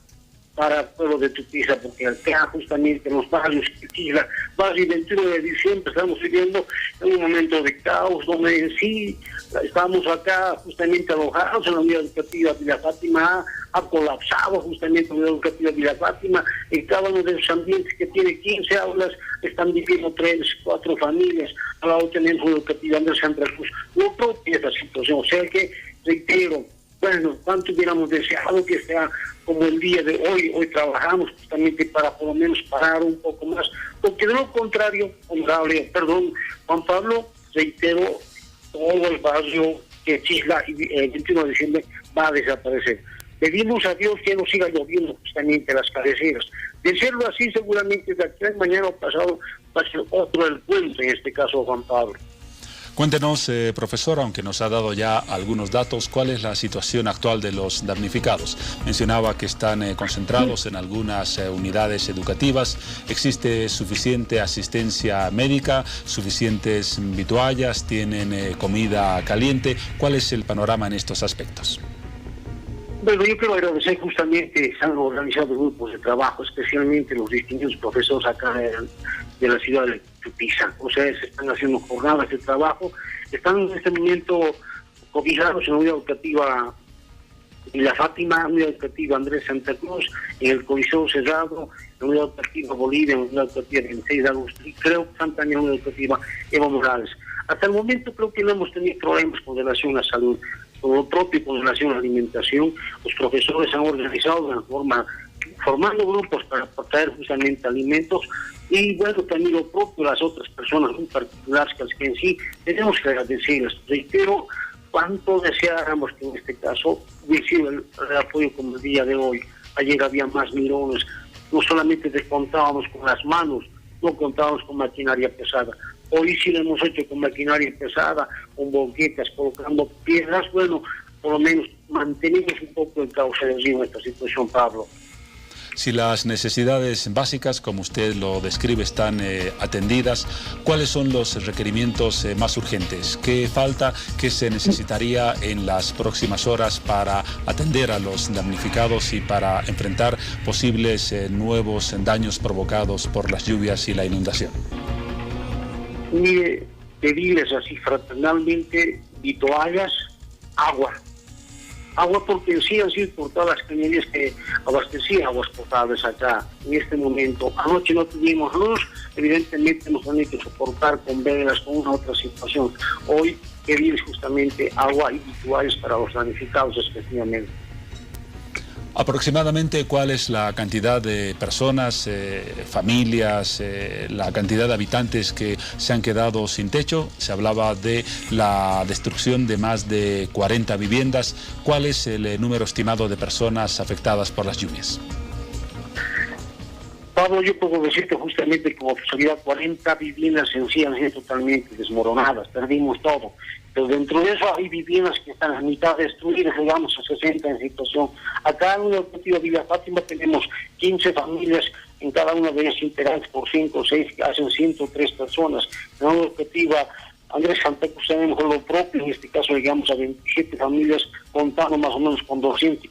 para el pueblo de Tupiza, porque acá justamente en los barrios Quitila, barrio 21 de diciembre, estamos viviendo en un momento de caos, donde en sí estamos acá justamente alojados en la unidad educativa Villa Fátima, ha colapsado justamente la unidad educativa Villa Fátima, en cada uno de los ambientes que tiene 15 aulas, están viviendo 3, 4 familias, al lado tenemos una educativa Andrés Santa Cruz, no propia esta situación, o sea que, reitero, bueno, cuánto hubiéramos deseado que sea como el día de hoy trabajamos justamente para por lo menos parar un poco más, porque de lo contrario, Juan Pablo, reitero, todo el barrio que Chisla el 21 de diciembre va a desaparecer. Pedimos a Dios que no siga lloviendo justamente las cabeceras. De serlo así, seguramente de aquí a mañana o pasado va a ser otro el puente, en este caso Juan Pablo. Cuéntenos, profesor, aunque nos ha dado ya algunos datos, ¿cuál es la situación actual de los damnificados? Mencionaba que están concentrados en algunas unidades educativas. ¿Existe suficiente asistencia médica, suficientes vituallas, tienen comida caliente? ¿Cuál es el panorama en estos aspectos? Bueno, yo quiero agradecer justamente, se han organizado grupos de trabajo, especialmente los distintos profesores acá de la ciudad de Tupiza. O sea, se están haciendo jornadas de trabajo, están en este momento cobijados en la unidad educativa Villa Fátima, en la unidad educativa Andrés Santa Cruz, en el Coliseo Cerrado, en la unidad educativa Bolivia, en la unidad educativa 26 de agosto, y creo que están también en la unidad educativa Evo Morales. Hasta el momento creo que no hemos tenido problemas con relación a la salud. Por lo propio, con relación a la alimentación, los profesores han organizado de una forma, formando grupos para traer justamente alimentos, y bueno, también lo propio, las otras personas muy particulares que en sí tenemos que agradecerles. Reitero, cuánto deseáramos que en este caso hubiese sido el apoyo como el día de hoy. Ayer había más mirones, no solamente contábamos con las manos, no contábamos con maquinaria pesada. Hoy sí lo hemos hecho con maquinaria pesada, con boquetas, colocando piedras. Bueno, por lo menos mantenemos un poco el cauce del río en esta situación, Pablo. Si las necesidades básicas, como usted lo describe, están atendidas, ¿cuáles son los requerimientos más urgentes? ¿Qué falta, qué se necesitaría en las próximas horas para atender a los damnificados y para enfrentar posibles nuevos daños provocados por las lluvias y la inundación? Mire, pedirles así fraternalmente vituallas, agua, porque sí han sido por todas las cañerías que abastecían aguas potables acá en este momento. Anoche no tuvimos luz, evidentemente hemos tenido que soportar con velas, con una otra situación. Hoy pedirles justamente agua y vituallas para los damnificados especialmente. Aproximadamente, ¿cuál es la cantidad de personas, familias, la cantidad de habitantes que se han quedado sin techo? Se hablaba de la destrucción de más de 40 viviendas. ¿Cuál es el número estimado de personas afectadas por las lluvias? Pablo, yo puedo decir que justamente como oficialidad 40 viviendas en sí han sido totalmente desmoronadas, perdimos todo. Pero dentro de eso hay viviendas que están a mitad destruidas, digamos a 60 en situación. Acá en la educativa Villa Fátima tenemos 15 familias, en cada una de ellas integrantes por 5 o 6, que hacen 103 personas. En la educativa Andrés Santa Cruz tenemos lo propio, en este caso llegamos a 27 familias, contando más o menos con 200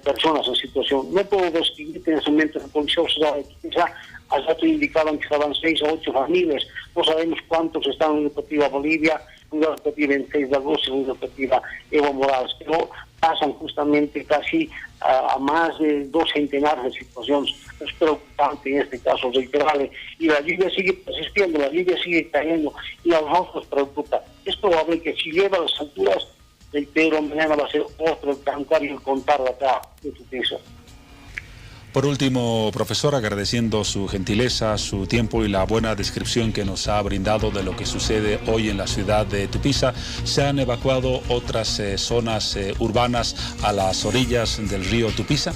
personas en situación. No puedo describir en ese momento en el Coliseo Cerrado, quizá al dato indicaban que estaban 6 o 8 familias, no sabemos cuántos están en la educativa Bolivia, en la educativa 26 de agosto, en la educativa Evo Morales, pero pasan justamente casi a más de 2 centenares de situaciones. Es preocupante en este caso, reiterable, y la lluvia sigue persistiendo, la lluvia sigue cayendo, y a nosotros nos preocupa. Es probable que si lleva a las alturas, reitero, mañana va a ser otro el cantar y el contar de acá de tu piso. Por último, profesor, agradeciendo su gentileza, su tiempo y la buena descripción que nos ha brindado de lo que sucede hoy en la ciudad de Tupiza, ¿se han evacuado otras zonas urbanas a las orillas del río Tupiza?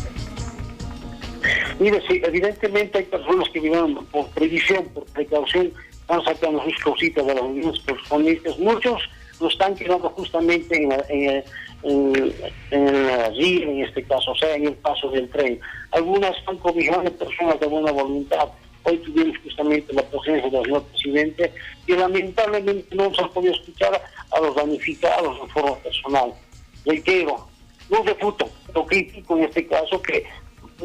Mire, sí, evidentemente hay personas que viven por previsión, por precaución, están sacando sus cositas de las viviendas correspondientes. Muchos lo están quedando justamente en el río, en este caso, o sea, en el paso del tren. Algunas están cobijando personas de buena voluntad. Hoy tuvimos justamente la presencia del señor presidente y lamentablemente no se han podido escuchar a los damnificados de forma personal. Reitero, no refuto, lo critico en este caso que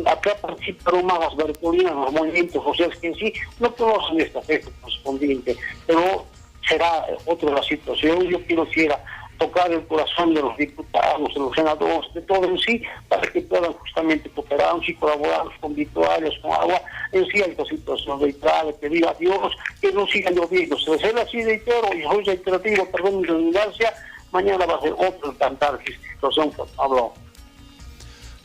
acá participaron más las vercolinas, los movimientos sociales que en sí no conocen esta fecha correspondiente, pero será otra la situación. Yo quisiera tocar el corazón de los diputados, de los senadores, de todo en sí, para que puedan justamente cooperarnos y colaborarnos con vituallas, con agua, en cierta situación reiterada, pedir a Dios que no sigan lloviendo. Si ser así reitero, y soy reiterativo, perdón mi redundancia, mañana va a ser otro el cantar de situación, Pablo.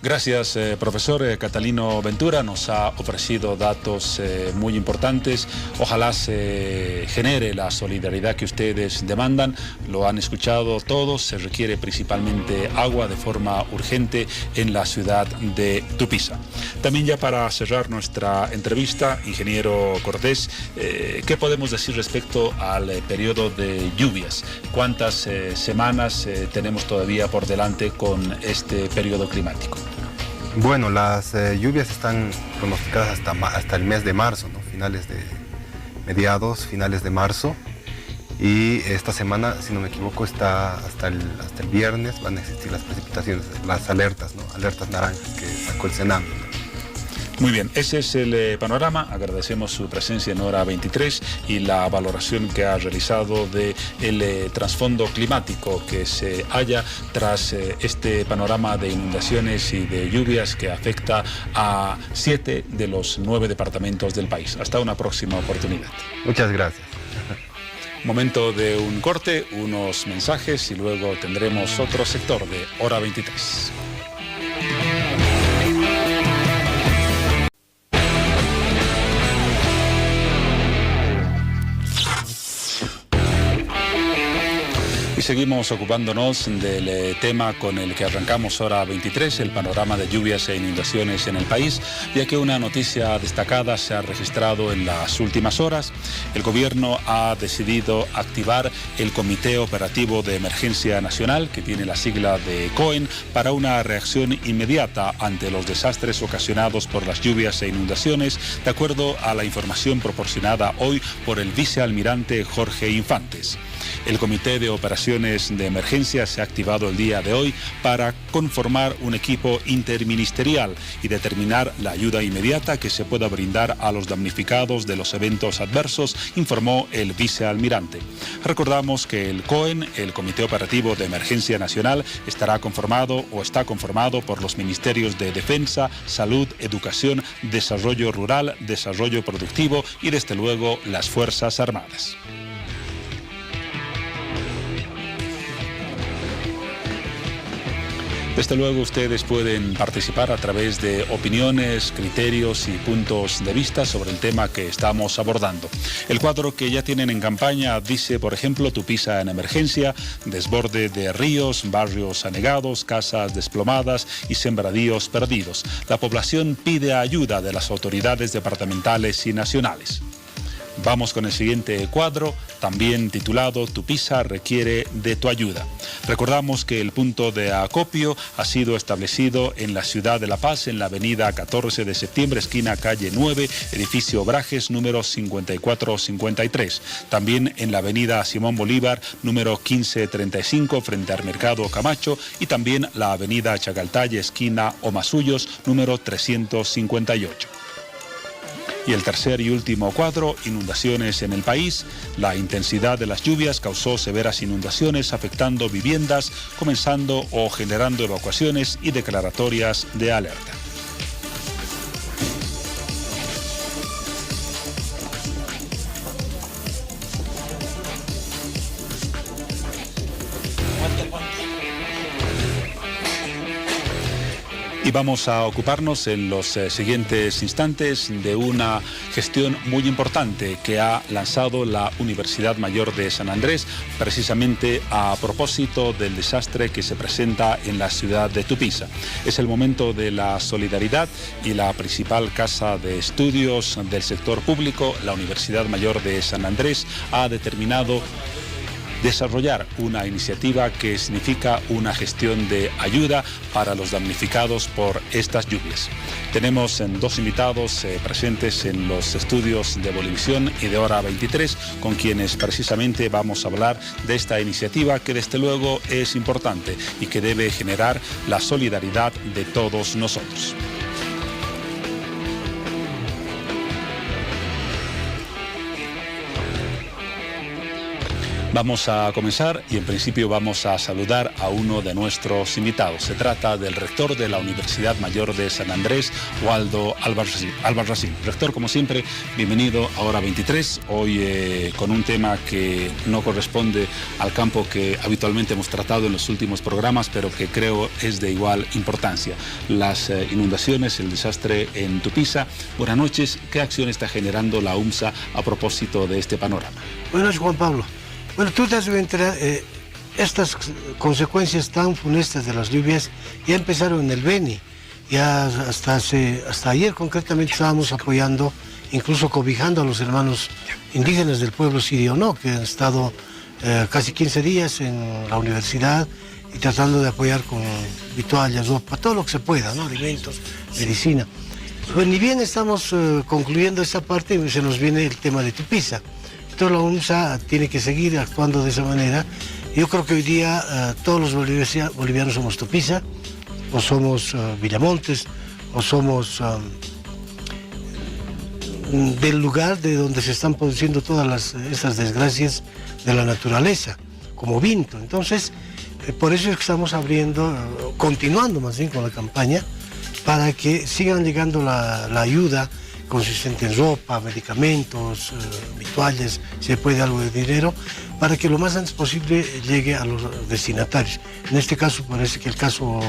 Gracias, profesor. Catalino Ventura nos ha ofrecido datos muy importantes. Ojalá se genere la solidaridad que ustedes demandan. Lo han escuchado todos. Se requiere principalmente agua de forma urgente en la ciudad de Tupiza. También ya para cerrar nuestra entrevista, ingeniero Cortés, ¿qué podemos decir respecto al periodo de lluvias? ¿Cuántas semanas tenemos todavía por delante con este periodo climático? Bueno, las lluvias están pronosticadas hasta el mes de marzo, ¿no? Finales de marzo. Y esta semana, si no me equivoco, está hasta el viernes van a existir las precipitaciones, las alertas, ¿no? Alertas naranjas que sacó el Senam. Muy bien, ese es el panorama. Agradecemos su presencia en Hora 23 y la valoración que ha realizado del trasfondo climático que se halla tras este panorama de inundaciones y de lluvias que afecta a 7 de los 9 departamentos del país. Hasta una próxima oportunidad. Muchas gracias. Momento de un corte, unos mensajes y luego tendremos otro sector de Hora 23. Y seguimos ocupándonos del tema con el que arrancamos Hora 23, el panorama de lluvias e inundaciones en el país, ya que una noticia destacada se ha registrado en las últimas horas. El gobierno ha decidido activar el Comité Operativo de Emergencia Nacional, que tiene la sigla de COEN, para una reacción inmediata ante los desastres ocasionados por las lluvias e inundaciones, de acuerdo a la información proporcionada hoy por el vicealmirante Jorge Infantes. El Comité de Operaciones de Emergencia se ha activado el día de hoy para conformar un equipo interministerial y determinar la ayuda inmediata que se pueda brindar a los damnificados de los eventos adversos, informó el vicealmirante. Recordamos que el COEN, el Comité Operativo de Emergencia Nacional, está conformado por los Ministerios de Defensa, Salud, Educación, Desarrollo Rural, Desarrollo Productivo y, desde luego, las Fuerzas Armadas. Desde luego ustedes pueden participar a través de opiniones, criterios y puntos de vista sobre el tema que estamos abordando. El cuadro que ya tienen en campaña dice, por ejemplo, Tupiza en emergencia, desborde de ríos, barrios anegados, casas desplomadas y sembradíos perdidos. La población pide ayuda de las autoridades departamentales y nacionales. Vamos con el siguiente cuadro, también titulado Tupiza requiere de tu ayuda. Recordamos que el punto de acopio ha sido establecido en la ciudad de La Paz, en la avenida 14 de septiembre, esquina calle 9, edificio Brajes, número 5453. También en la avenida Simón Bolívar, número 1535, frente al Mercado Camacho, y también la avenida Chagaltaya, esquina Omasuyos, número 358. Y el tercer y último cuadro, inundaciones en el país. La intensidad de las lluvias causó severas inundaciones afectando viviendas, comenzando o generando evacuaciones y declaratorias de alerta. Y vamos a ocuparnos en los siguientes instantes de una gestión muy importante que ha lanzado la Universidad Mayor de San Andrés, precisamente a propósito del desastre que se presenta en la ciudad de Tupiza. Es el momento de la solidaridad y la principal casa de estudios del sector público, la Universidad Mayor de San Andrés, ha determinado desarrollar una iniciativa que significa una gestión de ayuda para los damnificados por estas lluvias. Tenemos dos invitados presentes en los estudios de Bolivisión y de Hora 23, con quienes precisamente vamos a hablar de esta iniciativa que desde luego es importante y que debe generar la solidaridad de todos nosotros. Vamos a comenzar y en principio vamos a saludar a uno de nuestros invitados. Se trata del rector de la Universidad Mayor de San Andrés, Waldo Albarracín. Rector, como siempre, bienvenido a Hora 23. Hoy con un tema que no corresponde al campo que habitualmente hemos tratado en los últimos programas, pero que creo es de igual importancia. Las inundaciones, el desastre en Tupiza. Buenas noches. ¿Qué acción está generando la UMSA a propósito de este panorama? Buenas noches, Juan Pablo. Bueno, tú te has de enterar, estas consecuencias tan funestas de las lluvias ya empezaron en el Beni. Ya hasta ayer concretamente estábamos apoyando, incluso cobijando a los hermanos indígenas del pueblo sirio, ¿no? Que han estado casi 15 días en la universidad y tratando de apoyar con vituallas, ropa, todo lo que se pueda, ¿no? Alimentos, medicina. Pues ni bien estamos concluyendo esa parte, se nos viene el tema de Tupiza. Entonces la UMSA tiene que seguir actuando de esa manera. Yo creo que hoy día todos los bolivianos somos Tupiza, o somos Villamontes, o somos del lugar de donde se están produciendo todas estas desgracias de la naturaleza, como Vinto. Entonces, por eso es que estamos continuando más bien con la campaña, para que sigan llegando la ayuda consistente en ropa, medicamentos, vituallas, si se puede algo de dinero, para que lo más antes posible llegue a los destinatarios. En este caso parece que el caso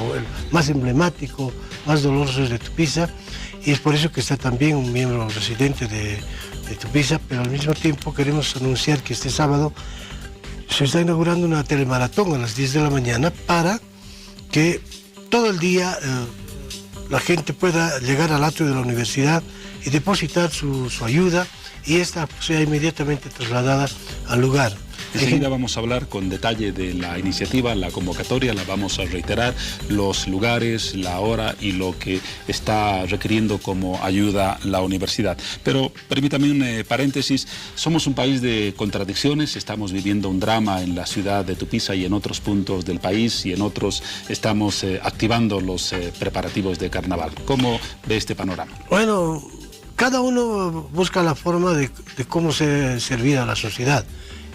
más emblemático, más doloroso es de Tupiza, y es por eso que está también un miembro residente de Tupiza, pero al mismo tiempo queremos anunciar que este sábado se está inaugurando una telemaratón a las 10 de la mañana para que todo el día la gente pueda llegar al atrio de la universidad y depositar su ayuda, y esta sea inmediatamente trasladada al lugar. Enseguida vamos a hablar con detalle de la iniciativa, la convocatoria, la vamos a reiterar, los lugares, la hora y lo que está requiriendo como ayuda la universidad. Pero permítame un paréntesis, somos un país de contradicciones, estamos viviendo un drama en la ciudad de Tupiza y en otros puntos del país, y en otros estamos activando los preparativos de carnaval. ¿Cómo ve este panorama? Bueno, cada uno busca la forma de cómo servir a la sociedad.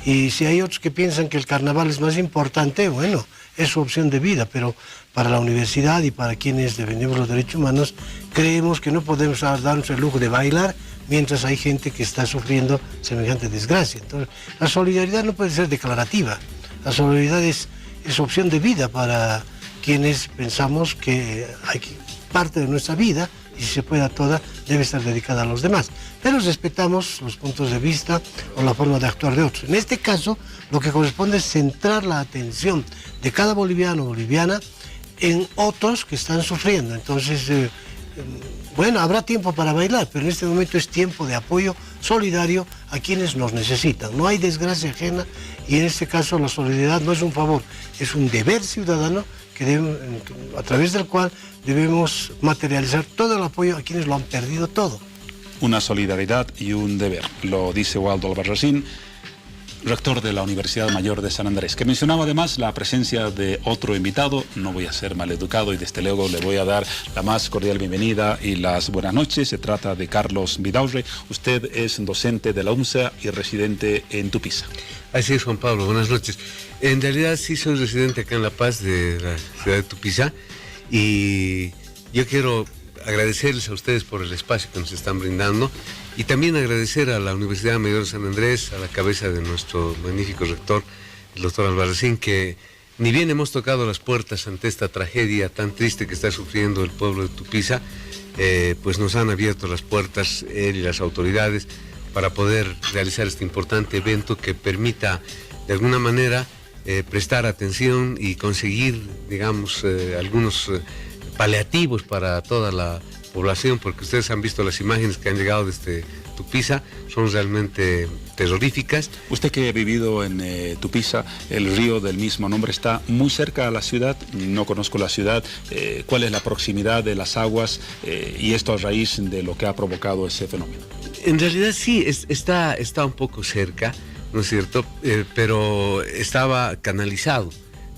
Y si hay otros que piensan que el carnaval es más importante, bueno, es su opción de vida, pero para la universidad y para quienes defendemos los derechos humanos, creemos que no podemos darnos el lujo de bailar mientras hay gente que está sufriendo semejante desgracia. Entonces, la solidaridad no puede ser declarativa, la solidaridad es opción de vida para quienes pensamos que parte de nuestra vida, y si se pueda toda, debe estar dedicada a los demás. Pero respetamos los puntos de vista o la forma de actuar de otros. En este caso, lo que corresponde es centrar la atención de cada boliviano o boliviana en otros que están sufriendo. Entonces, bueno, habrá tiempo para bailar, pero en este momento es tiempo de apoyo solidario a quienes nos necesitan. No hay desgracia ajena, y en este caso la solidaridad no es un favor, es un deber ciudadano a través del cual debemos materializar todo el apoyo a quienes lo han perdido todo. Una solidaridad y un deber, lo dice Waldo Albarracín, rector de la Universidad Mayor de San Andrés, que mencionaba además la presencia de otro invitado. No voy a ser maleducado y desde luego le voy a dar la más cordial bienvenida y las buenas noches. Se trata de Carlos Vidaurre. Usted es docente de la UMSA y residente en Tupiza. Así es, Juan Pablo, buenas noches. En realidad sí soy residente acá en La Paz, de la ciudad de Tupiza, y yo quiero agradecerles a ustedes por el espacio que nos están brindando, y también agradecer a la Universidad Mayor de San Andrés, a la cabeza de nuestro magnífico rector, el doctor Albarracín, que ni bien hemos tocado las puertas ante esta tragedia tan triste que está sufriendo el pueblo de Tupiza, pues nos han abierto las puertas, él y las autoridades, para poder realizar este importante evento que permita, de alguna manera, prestar atención y conseguir, digamos, algunos paliativos para toda la población, porque ustedes han visto las imágenes que han llegado desde Tupiza, son realmente terroríficas. Usted que ha vivido en Tupiza, el río del mismo nombre está muy cerca a la ciudad, no conozco la ciudad, ¿cuál es la proximidad de las aguas y esto a raíz de lo que ha provocado ese fenómeno? En realidad sí, está un poco cerca, ¿no es cierto? Pero estaba canalizado.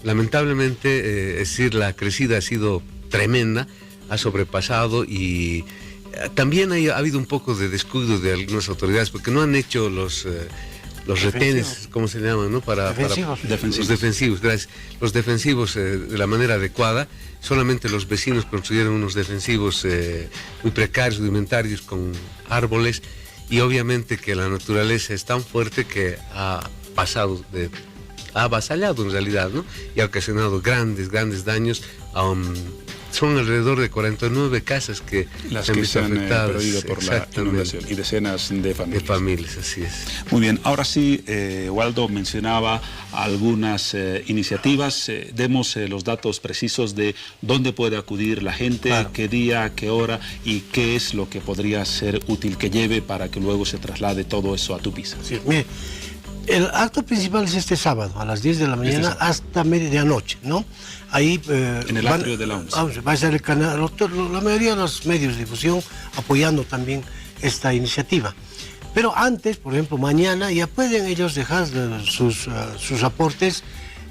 Lamentablemente, es decir, la crecida ha sido tremenda, ha sobrepasado, y también ha habido un poco de descuido de algunas autoridades porque no han hecho los retenes, ¿cómo se llaman? ¿No? Defensivos. Los defensivos, gracias. Los defensivos de la manera adecuada. Solamente los vecinos construyeron unos defensivos muy precarios, rudimentarios, con árboles, y obviamente que la naturaleza es tan fuerte que ha avasallado en realidad, ¿no? Y ha ocasionado grandes daños. Son alrededor de 49 casas que las se han que visto se han afectadas perdido por la inundación, y decenas de familias. De familias, así es. Muy bien, ahora sí, Waldo mencionaba algunas iniciativas. Demos los datos precisos de dónde puede acudir la gente, claro, qué día, qué hora y qué es lo que podría ser útil que lleve para que luego se traslade todo eso a Tupiza. Sí, mire, el acto principal es este sábado, a las 10 de la mañana hasta medianoche, ¿no? Ahí en el atrio de la ONCE. Va a ser el canal, la mayoría de los medios de difusión apoyando también esta iniciativa. Pero antes, por ejemplo, mañana ya pueden ellos dejar sus aportes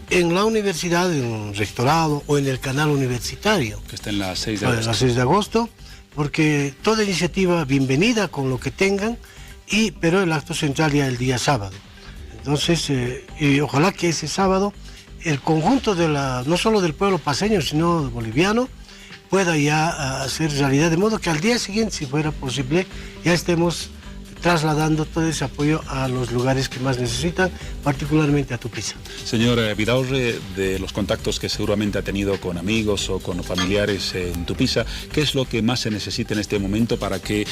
en la universidad, en un rectorado o en el canal universitario. Que está en la 6 de agosto. La 6 de agosto, porque toda iniciativa bienvenida con lo que tengan, pero el acto central ya el día sábado. Entonces, y ojalá que ese sábado el conjunto no solo del pueblo paseño, sino boliviano, pueda ya hacer realidad, de modo que al día siguiente, si fuera posible, ya estemos trasladando todo ese apoyo a los lugares que más necesitan, particularmente a Tupiza. Señor Vidaurre, de los contactos que seguramente ha tenido con amigos o con familiares en Tupiza, ¿qué es lo que más se necesita en este momento para que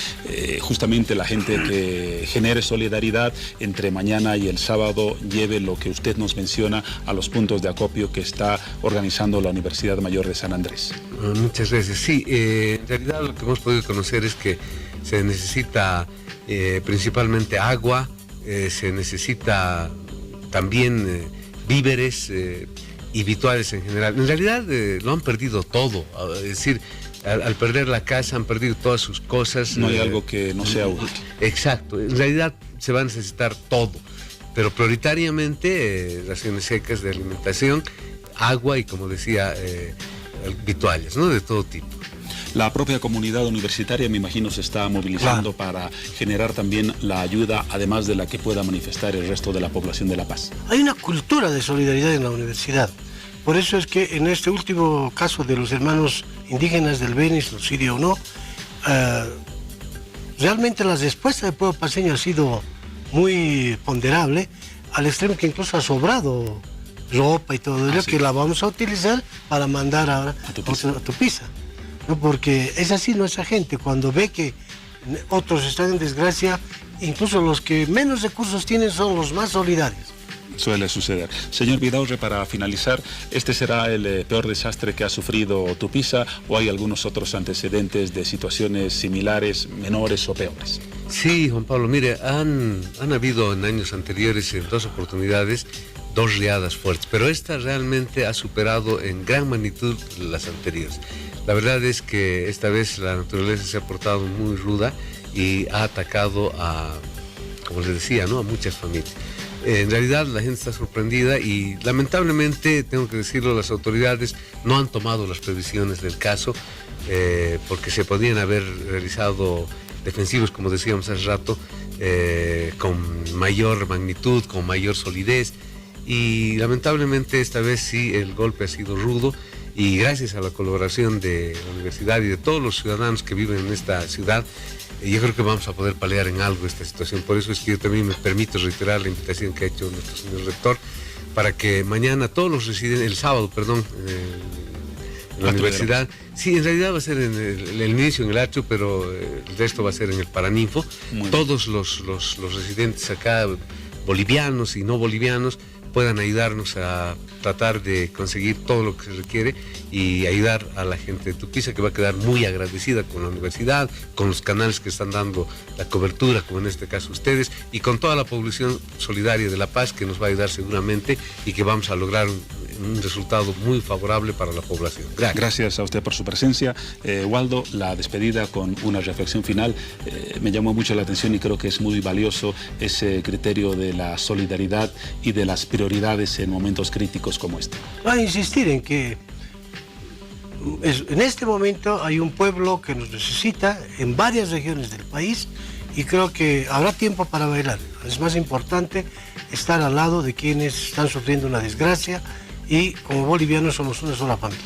justamente la gente que genere solidaridad entre mañana y el sábado lleve lo que usted nos menciona a los puntos de acopio que está organizando la Universidad Mayor de San Andrés? Muchas gracias. Sí, en realidad lo que hemos podido conocer es que se necesita principalmente agua, se necesita también víveres y vituales en general. En realidad lo han perdido todo, es decir, al perder la casa han perdido todas sus cosas. No hay algo que no sea útil. Exacto, en realidad se va a necesitar todo, pero prioritariamente raciones secas de alimentación, agua y, como decía, vituales, ¿no? De todo tipo. La propia comunidad universitaria, me imagino, se está movilizando para generar también la ayuda, además de la que pueda manifestar el resto de la población de La Paz. Hay una cultura de solidaridad en la universidad. Por eso es que en este último caso de los hermanos indígenas del Beni, Sirio o no, realmente la respuesta del pueblo paseño ha sido muy ponderable, al extremo que incluso ha sobrado ropa y todo ello, que la vamos a utilizar para mandar ahora a Tupiza. ¿No? Porque es así nuestra gente, cuando ve que otros están en desgracia, incluso los que menos recursos tienen son los más solidarios. Suele suceder. Señor Vidaurre, para finalizar, ¿este será el peor desastre que ha sufrido Tupiza o hay algunos otros antecedentes de situaciones similares, menores o peores? Sí, Juan Pablo, mire, han habido en años anteriores, en 2 oportunidades, 2 riadas fuertes, pero esta realmente ha superado en gran magnitud las anteriores. La verdad es que esta vez la naturaleza se ha portado muy ruda y ha atacado como les decía, ¿no? A muchas familias. En realidad la gente está sorprendida y lamentablemente, tengo que decirlo, las autoridades no han tomado las previsiones del caso porque se podían haber realizado defensivos, como decíamos hace rato, con mayor magnitud, con mayor solidez, y lamentablemente esta vez sí el golpe ha sido rudo. Y gracias a la colaboración de la universidad y de todos los ciudadanos que viven en esta ciudad, yo creo que vamos a poder paliar en algo esta situación. Por eso es que yo también me permito reiterar la invitación que ha hecho nuestro señor rector, para que mañana todos los residentes, el sábado, perdón, en la universidad, sí, en realidad va a ser en el inicio en el atrio, pero el resto va a ser en el Paraninfo. Todos los residentes acá, bolivianos y no bolivianos, puedan ayudarnos a tratar de conseguir todo lo que se requiere y ayudar a la gente de Tupiza, que va a quedar muy agradecida con la universidad, con los canales que están dando la cobertura, como en este caso ustedes, y con toda la población solidaria de La Paz, que nos va a ayudar seguramente y que vamos a lograr un resultado muy favorable para la población. Gracias a usted por su presencia. Waldo, la despedida con una reflexión final. Me llamó mucho la atención y creo que es muy valioso ese criterio de la solidaridad y de las prioridades en momentos críticos como este. Va a insistir en que En este momento hay un pueblo que nos necesita en varias regiones del país y creo que habrá tiempo para bailar. Es más importante estar al lado de quienes están sufriendo una desgracia y como bolivianos somos una sola familia.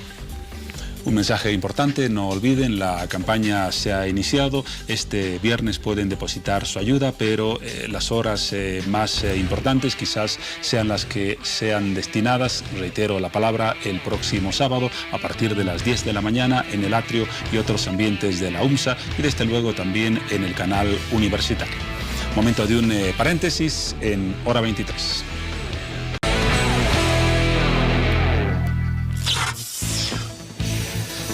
Un mensaje importante, no olviden, la campaña se ha iniciado. Este viernes pueden depositar su ayuda, pero las horas más importantes quizás sean las que sean destinadas, reitero la palabra, el próximo sábado a partir de las 10 de la mañana en el atrio y otros ambientes de la UMSA y desde luego también en el canal universitario. Momento de un paréntesis en Hora 23.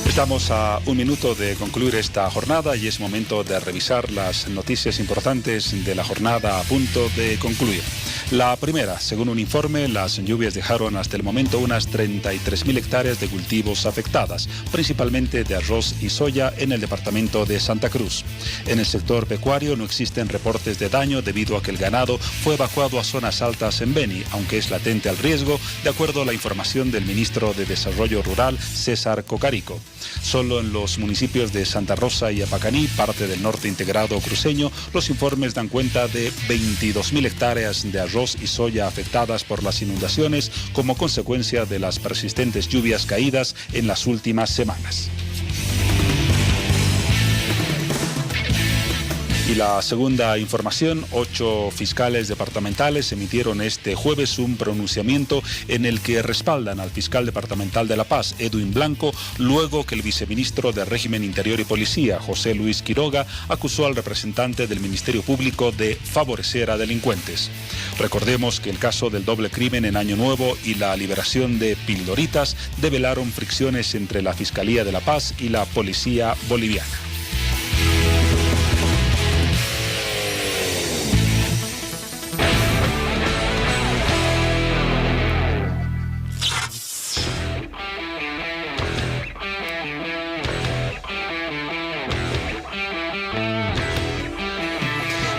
Estamos a un minuto de concluir esta jornada y es momento de revisar las noticias importantes de la jornada a punto de concluir. La primera, según un informe, las lluvias dejaron hasta el momento unas 33.000 hectáreas de cultivos afectadas, principalmente de arroz y soya en el departamento de Santa Cruz. En el sector pecuario no existen reportes de daño debido a que el ganado fue evacuado a zonas altas en Beni, aunque es latente el riesgo, de acuerdo a la información del ministro de Desarrollo Rural, César Cocarico. Solo en los municipios de Santa Rosa y Apacaní, parte del norte integrado cruceño, los informes dan cuenta de 22.000 hectáreas de arroz y soya afectadas por las inundaciones como consecuencia de las persistentes lluvias caídas en las últimas semanas. Y la segunda información, 8 fiscales departamentales emitieron este jueves un pronunciamiento en el que respaldan al fiscal departamental de La Paz, Edwin Blanco, luego que el viceministro de Régimen Interior y Policía, José Luis Quiroga, acusó al representante del Ministerio Público de favorecer a delincuentes. Recordemos que el caso del doble crimen en Año Nuevo y la liberación de pildoritas develaron fricciones entre la Fiscalía de La Paz y la Policía Boliviana.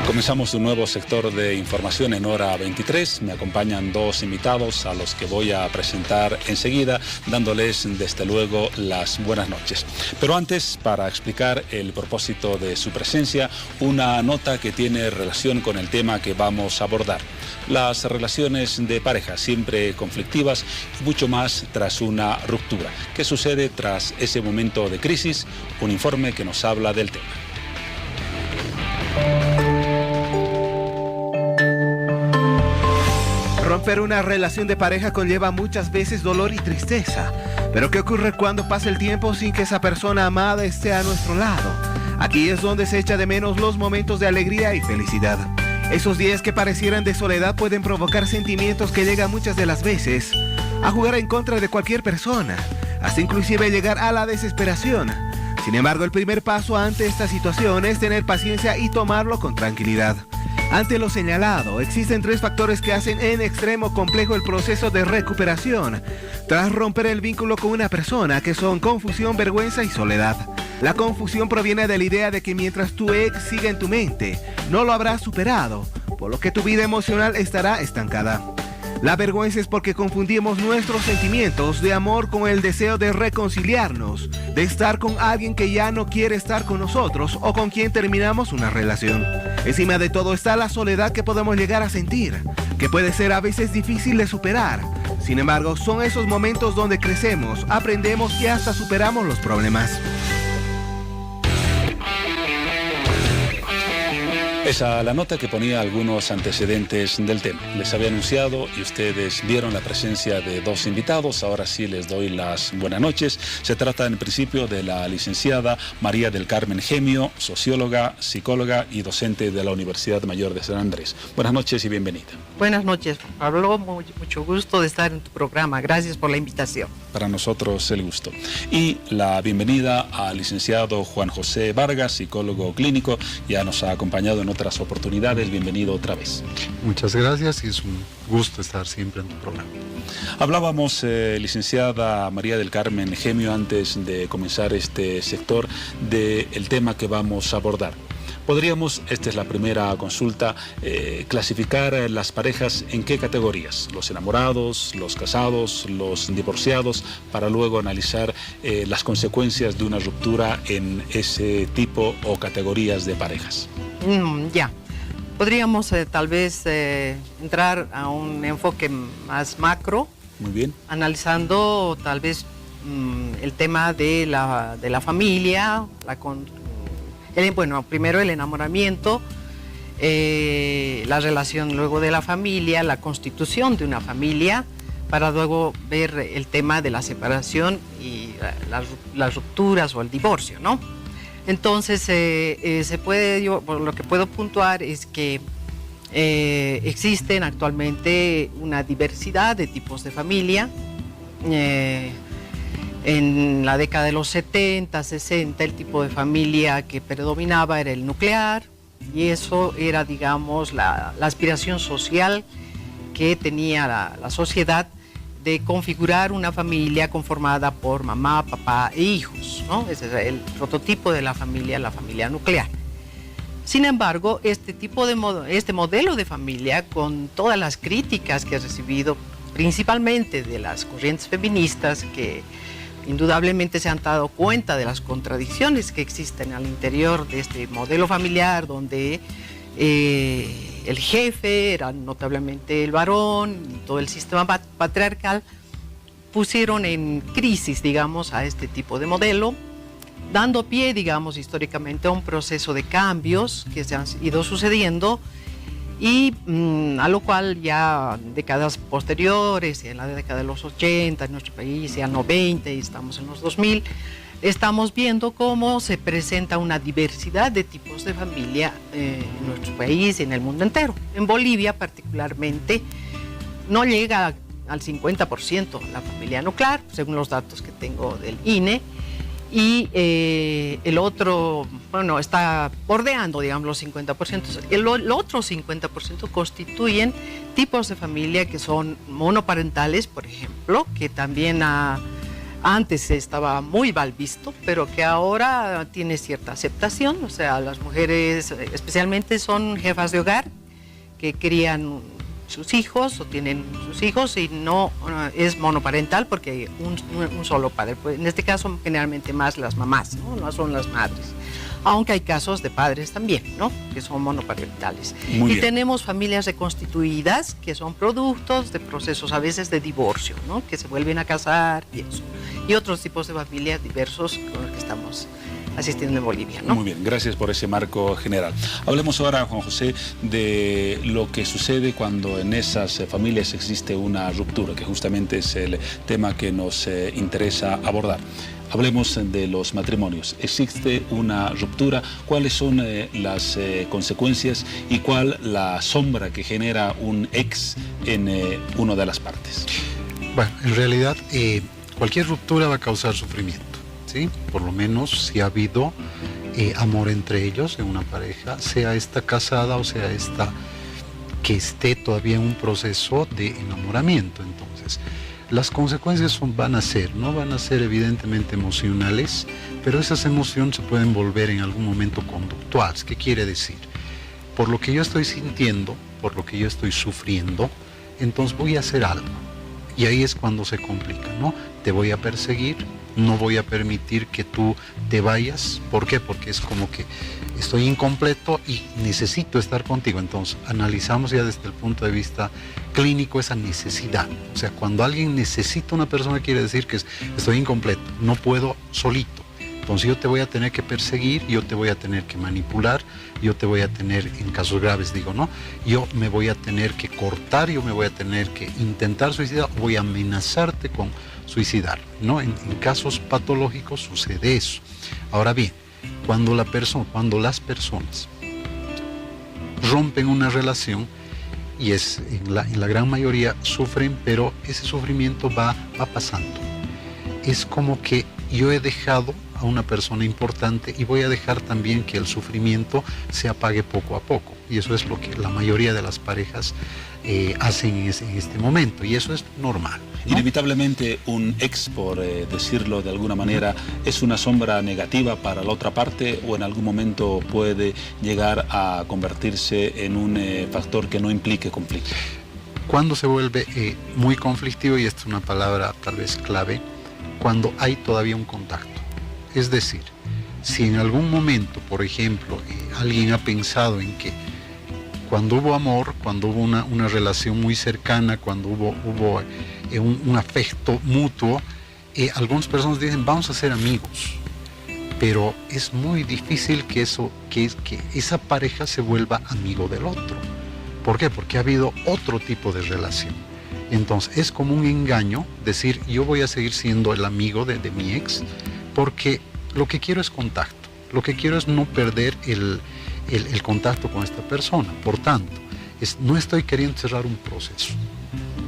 Comenzamos un nuevo sector de información en Hora 23. Me acompañan dos invitados a los que voy a presentar enseguida, dándoles desde luego las buenas noches. Pero antes, para explicar el propósito de su presencia, una nota que tiene relación con el tema que vamos a abordar. Las relaciones de pareja, siempre conflictivas, y mucho más tras una ruptura. ¿Qué sucede tras ese momento de crisis? Un informe que nos habla del tema. Romper una relación de pareja conlleva muchas veces dolor y tristeza. Pero ¿qué ocurre cuando pasa el tiempo sin que esa persona amada esté a nuestro lado? Aquí es donde se echa de menos los momentos de alegría y felicidad. Esos días que parecieran de soledad pueden provocar sentimientos que llegan muchas de las veces a jugar en contra de cualquier persona, hasta inclusive llegar a la desesperación. Sin embargo, el primer paso ante esta situación es tener paciencia y tomarlo con tranquilidad. Ante lo señalado, existen 3 factores que hacen en extremo complejo el proceso de recuperación tras romper el vínculo con una persona, que son confusión, vergüenza y soledad. La confusión proviene de la idea de que mientras tu ex siga en tu mente, no lo habrás superado, por lo que tu vida emocional estará estancada. La vergüenza es porque confundimos nuestros sentimientos de amor con el deseo de reconciliarnos, de estar con alguien que ya no quiere estar con nosotros o con quien terminamos una relación. Encima de todo está la soledad que podemos llegar a sentir, que puede ser a veces difícil de superar. Sin embargo, son esos momentos donde crecemos, aprendemos y hasta superamos los problemas. Esa la nota que ponía algunos antecedentes del tema. Les había anunciado y ustedes vieron la presencia de 2 invitados. Ahora sí les doy las buenas noches. Se trata en principio de la licenciada María del Carmen Gemio, socióloga, psicóloga y docente de la Universidad Mayor de San Andrés. Buenas noches y bienvenida. Buenas noches, Pablo. Mucho gusto de estar en tu programa. Gracias por la invitación. Para nosotros el gusto. Y la bienvenida al licenciado Juan José Vargas, psicólogo clínico. Ya nos ha acompañado en otras oportunidades. Bienvenido otra vez. Muchas gracias y es un gusto estar siempre en tu programa. Hablábamos, licenciada María del Carmen Gemio, antes de comenzar este sector, del tema que vamos a abordar. Podríamos, esta es la primera consulta, clasificar las parejas en qué categorías: los enamorados, los casados, los divorciados, para luego analizar las consecuencias de una ruptura en ese tipo o categorías de parejas. Ya. Podríamos tal vez entrar a un enfoque más macro. Muy bien. Analizando tal vez el tema de la familia, primero el enamoramiento, la relación luego de la familia, la constitución de una familia, para luego ver el tema de la separación y las rupturas o el divorcio, ¿no? Entonces, lo que puedo puntuar es que existen actualmente una diversidad de tipos de familia. En la década de los 70, 60, el tipo de familia que predominaba era el nuclear, y eso era, digamos, la aspiración social que tenía la sociedad de configurar una familia conformada por mamá, papá e hijos, ¿no? Ese es el prototipo de la familia nuclear. Sin embargo, este modelo de familia, con todas las críticas que ha recibido, principalmente de las corrientes feministas, que indudablemente se han dado cuenta de las contradicciones que existen al interior de este modelo familiar, donde el jefe era notablemente el varón, y todo el sistema patriarcal pusieron en crisis, digamos, a este tipo de modelo, dando pie, digamos, históricamente a un proceso de cambios que se han ido sucediendo, y a lo cual ya décadas posteriores, en la década de los 80 en nuestro país, ya 90 y estamos en los 2000, estamos viendo cómo se presenta una diversidad de tipos de familia en nuestro país y en el mundo entero. En Bolivia particularmente no llega al 50% la familia nuclear, según los datos que tengo del INE, y el otro, está bordeando, digamos, los 50%. El otro 50% constituyen tipos de familia que son monoparentales, por ejemplo, que también antes estaba muy mal visto, pero que ahora tiene cierta aceptación. O sea, las mujeres especialmente son jefas de hogar que crían sus hijos o tienen sus hijos, y no es monoparental porque hay un solo padre. Pues en este caso generalmente más las mamás, no son las madres, aunque hay casos de padres también, ¿no?, que son monoparentales. Y tenemos familias reconstituidas que son productos de procesos a veces de divorcio, ¿no?, que se vuelven a casar y eso, y otros tipos de familias diversos con los que estamos asistiendo en Bolivia, ¿no? Muy bien, gracias por ese marco general. Hablemos ahora, Juan José, de lo que sucede cuando en esas familias existe una ruptura, que justamente es el tema que nos interesa abordar. Hablemos de los matrimonios. Existe una ruptura, ¿cuáles son las consecuencias y cuál la sombra que genera un ex en una de las partes? Bueno, en realidad cualquier ruptura va a causar sufrimiento, ¿sí? Por lo menos si ha habido amor entre ellos en una pareja, sea esta casada o sea esta que esté todavía en un proceso de enamoramiento. Entonces, las consecuencias van a ser evidentemente emocionales, pero esas emociones se pueden volver en algún momento conductuales. ¿Qué quiere decir? Por lo que yo estoy sintiendo, por lo que yo estoy sufriendo, entonces voy a hacer algo. Y ahí es cuando se complica, ¿no? Te voy a perseguir, no voy a permitir que tú te vayas. ¿Por qué? Porque es como que estoy incompleto y necesito estar contigo. Entonces, analizamos ya desde el punto de vista clínico esa necesidad. O sea, cuando alguien necesita una persona, quiere decir que estoy incompleto, no puedo solito. Entonces yo te voy a tener que perseguir, yo te voy a tener que manipular, yo te voy a tener, en casos graves digo, ¿no? Yo me voy a tener que cortar, yo me voy a tener que intentar suicidar, voy a amenazarte con suicidar, ¿no? En casos patológicos sucede eso. Ahora bien, cuando las personas rompen una relación, y es en la gran mayoría sufren, pero ese sufrimiento va pasando. Es como que yo he dejado a una persona importante y voy a dejar también que el sufrimiento se apague poco a poco. Y eso es lo que la mayoría de las parejas hacen en este momento, y eso es normal, ¿no? Inevitablemente un ex, por decirlo de alguna manera, es una sombra negativa para la otra parte, o en algún momento puede llegar a convertirse en un factor que no implique conflicto. Cuando se vuelve muy conflictivo, y esta es una palabra tal vez clave, cuando hay todavía un contacto. Es decir, si en algún momento, por ejemplo, alguien ha pensado en que cuando hubo amor, cuando hubo una relación muy cercana, cuando hubo un afecto mutuo, algunas personas dicen vamos a ser amigos, pero es muy difícil que esa pareja se vuelva amigo del otro. ¿Por qué? Porque ha habido otro tipo de relación. Entonces es como un engaño decir yo voy a seguir siendo el amigo de mi ex, porque lo que quiero es contacto, lo que quiero es no perder el contacto con esta persona. Por tanto, no estoy queriendo cerrar un proceso.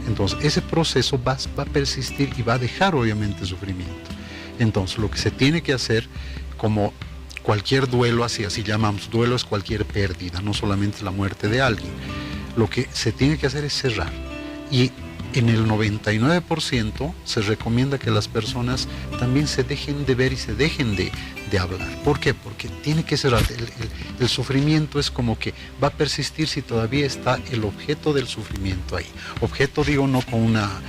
Entonces ese proceso va a persistir y va a dejar obviamente sufrimiento. Entonces lo que se tiene que hacer, como cualquier duelo, así llamamos, duelo es cualquier pérdida, no solamente la muerte de alguien. Lo que se tiene que hacer es cerrar. Y en el 99% se recomienda que las personas también se dejen de ver y se dejen de hablar. ¿Por qué? Porque tiene que cerrar. El sufrimiento es como que va a persistir si todavía está el objeto del sufrimiento ahí. Objeto digo no con una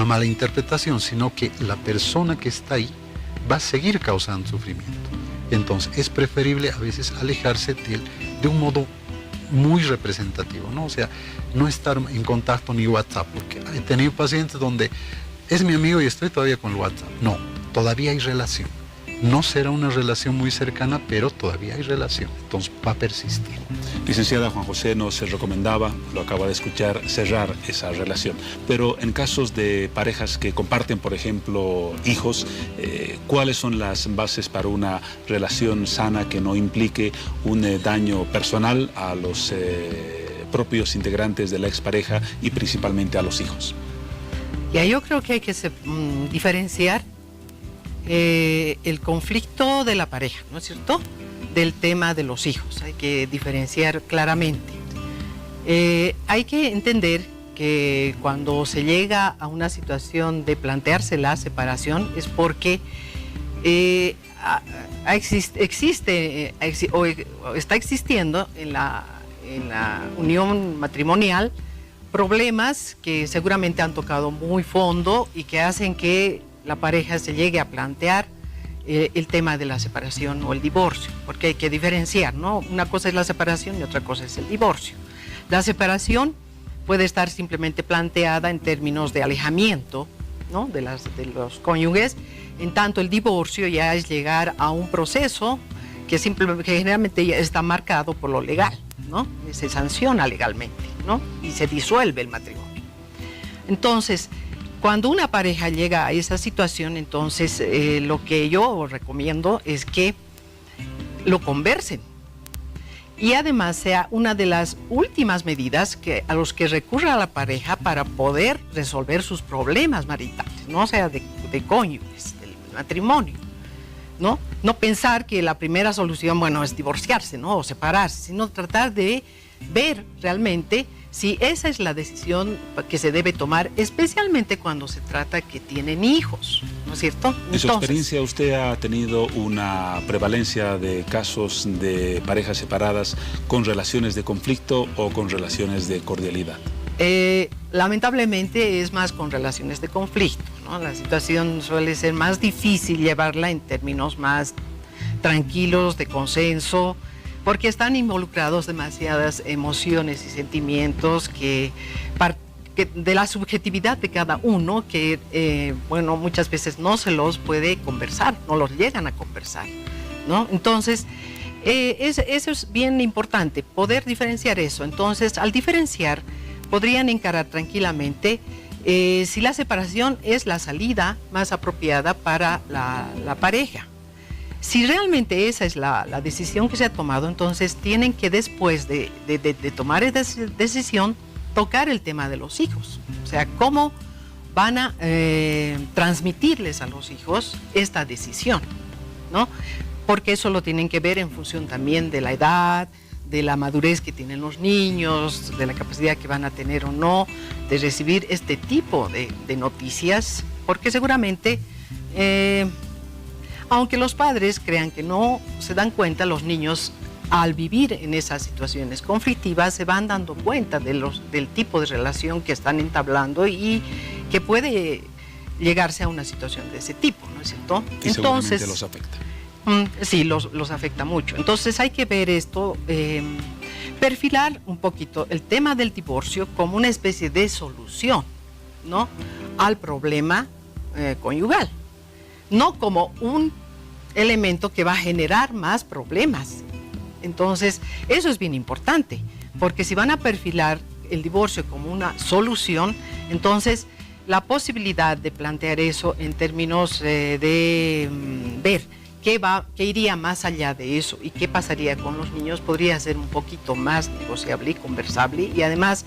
mala interpretación, sino que la persona que está ahí va a seguir causando sufrimiento. Entonces es preferible a veces alejarse de un modo muy representativo, ¿no? O sea, no estar en contacto ni WhatsApp, porque he tenido pacientes donde es mi amigo y estoy todavía con el WhatsApp. No, todavía hay relación. No será una relación muy cercana, pero todavía hay relación, entonces va a persistir. Licenciada, Juan José nos recomendaba, lo acaba de escuchar, cerrar esa relación. Pero en casos de parejas que comparten, por ejemplo, hijos, ¿cuáles son las bases para una relación sana que no implique un daño personal a los propios integrantes de la expareja y principalmente a los hijos? Ya, yo creo que hay que diferenciar el conflicto de la pareja, ¿no es cierto?, del tema de los hijos. Hay que diferenciar claramente. Hay que entender que cuando se llega a una situación de plantearse la separación es porque está existiendo en la unión matrimonial problemas que seguramente han tocado muy fondo y que hacen que la pareja se llegue a plantear el tema de la separación o el divorcio, porque hay que diferenciar, ¿no? Una cosa es la separación y otra cosa es el divorcio. La separación puede estar simplemente planteada en términos de alejamiento, ¿no?, de los cónyuges, en tanto el divorcio ya es llegar a un proceso que generalmente ya está marcado por lo legal, ¿no? Se sanciona legalmente, ¿no?, y se disuelve el matrimonio. Entonces, cuando una pareja llega a esa situación, entonces lo que yo recomiendo es que lo conversen. Y además sea una de las últimas medidas a los que recurra la pareja para poder resolver sus problemas maritales, no sea de cónyuges, del matrimonio, ¿no? No pensar que la primera solución, bueno, es divorciarse, ¿no?, o separarse, sino tratar de ver realmente si esa es la decisión que se debe tomar, especialmente cuando se trata que tienen hijos, ¿no es cierto? En su experiencia, ¿usted ha tenido una prevalencia de casos de parejas separadas con relaciones de conflicto o con relaciones de cordialidad? Lamentablemente es más con relaciones de conflicto, ¿no? La situación suele ser más difícil llevarla en términos más tranquilos, de consenso, porque están involucrados demasiadas emociones y sentimientos que de la subjetividad de cada uno, que bueno, muchas veces no se los puede conversar, no los llegan a conversar, ¿no? Entonces, eso es bien importante, poder diferenciar eso. Entonces, al diferenciar, podrían encarar tranquilamente si la separación es la salida más apropiada para la pareja. Si realmente esa es la decisión que se ha tomado, entonces tienen que, después de tomar esa decisión, tocar el tema de los hijos. O sea, cómo van a transmitirles a los hijos esta decisión, ¿no? Porque eso lo tienen que ver en función también de la edad, de la madurez que tienen los niños, de la capacidad que van a tener o no de recibir este tipo de noticias, porque seguramente, aunque los padres crean que no se dan cuenta, los niños al vivir en esas situaciones conflictivas se van dando cuenta del tipo de relación que están entablando y que puede llegarse a una situación de ese tipo, ¿no es cierto? Y seguramente los afecta. Sí, los afecta mucho. Entonces hay que ver esto, perfilar un poquito el tema del divorcio como una especie de solución, ¿no?, al problema conyugal, no como un elemento que va a generar más problemas. Entonces, eso es bien importante, porque si van a perfilar el divorcio como una solución, entonces la posibilidad de plantear eso en términos de ver qué iría más allá de eso y qué pasaría con los niños podría ser un poquito más negociable y conversable, y además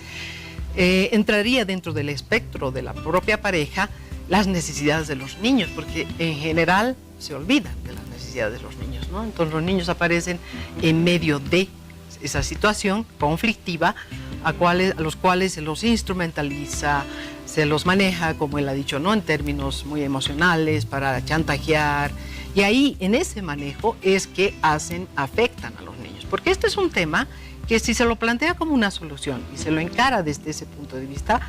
entraría dentro del espectro de la propia pareja las necesidades de los niños, porque en general se olvidan de las necesidades de los niños, ¿no? Entonces los niños aparecen en medio de esa situación conflictiva a los cuales se los instrumentaliza, se los maneja, como él ha dicho, ¿no?, en términos muy emocionales para chantajear, y ahí en ese manejo es que afectan a los niños, porque este es un tema que si se lo plantea como una solución y se lo encara desde ese punto de vista,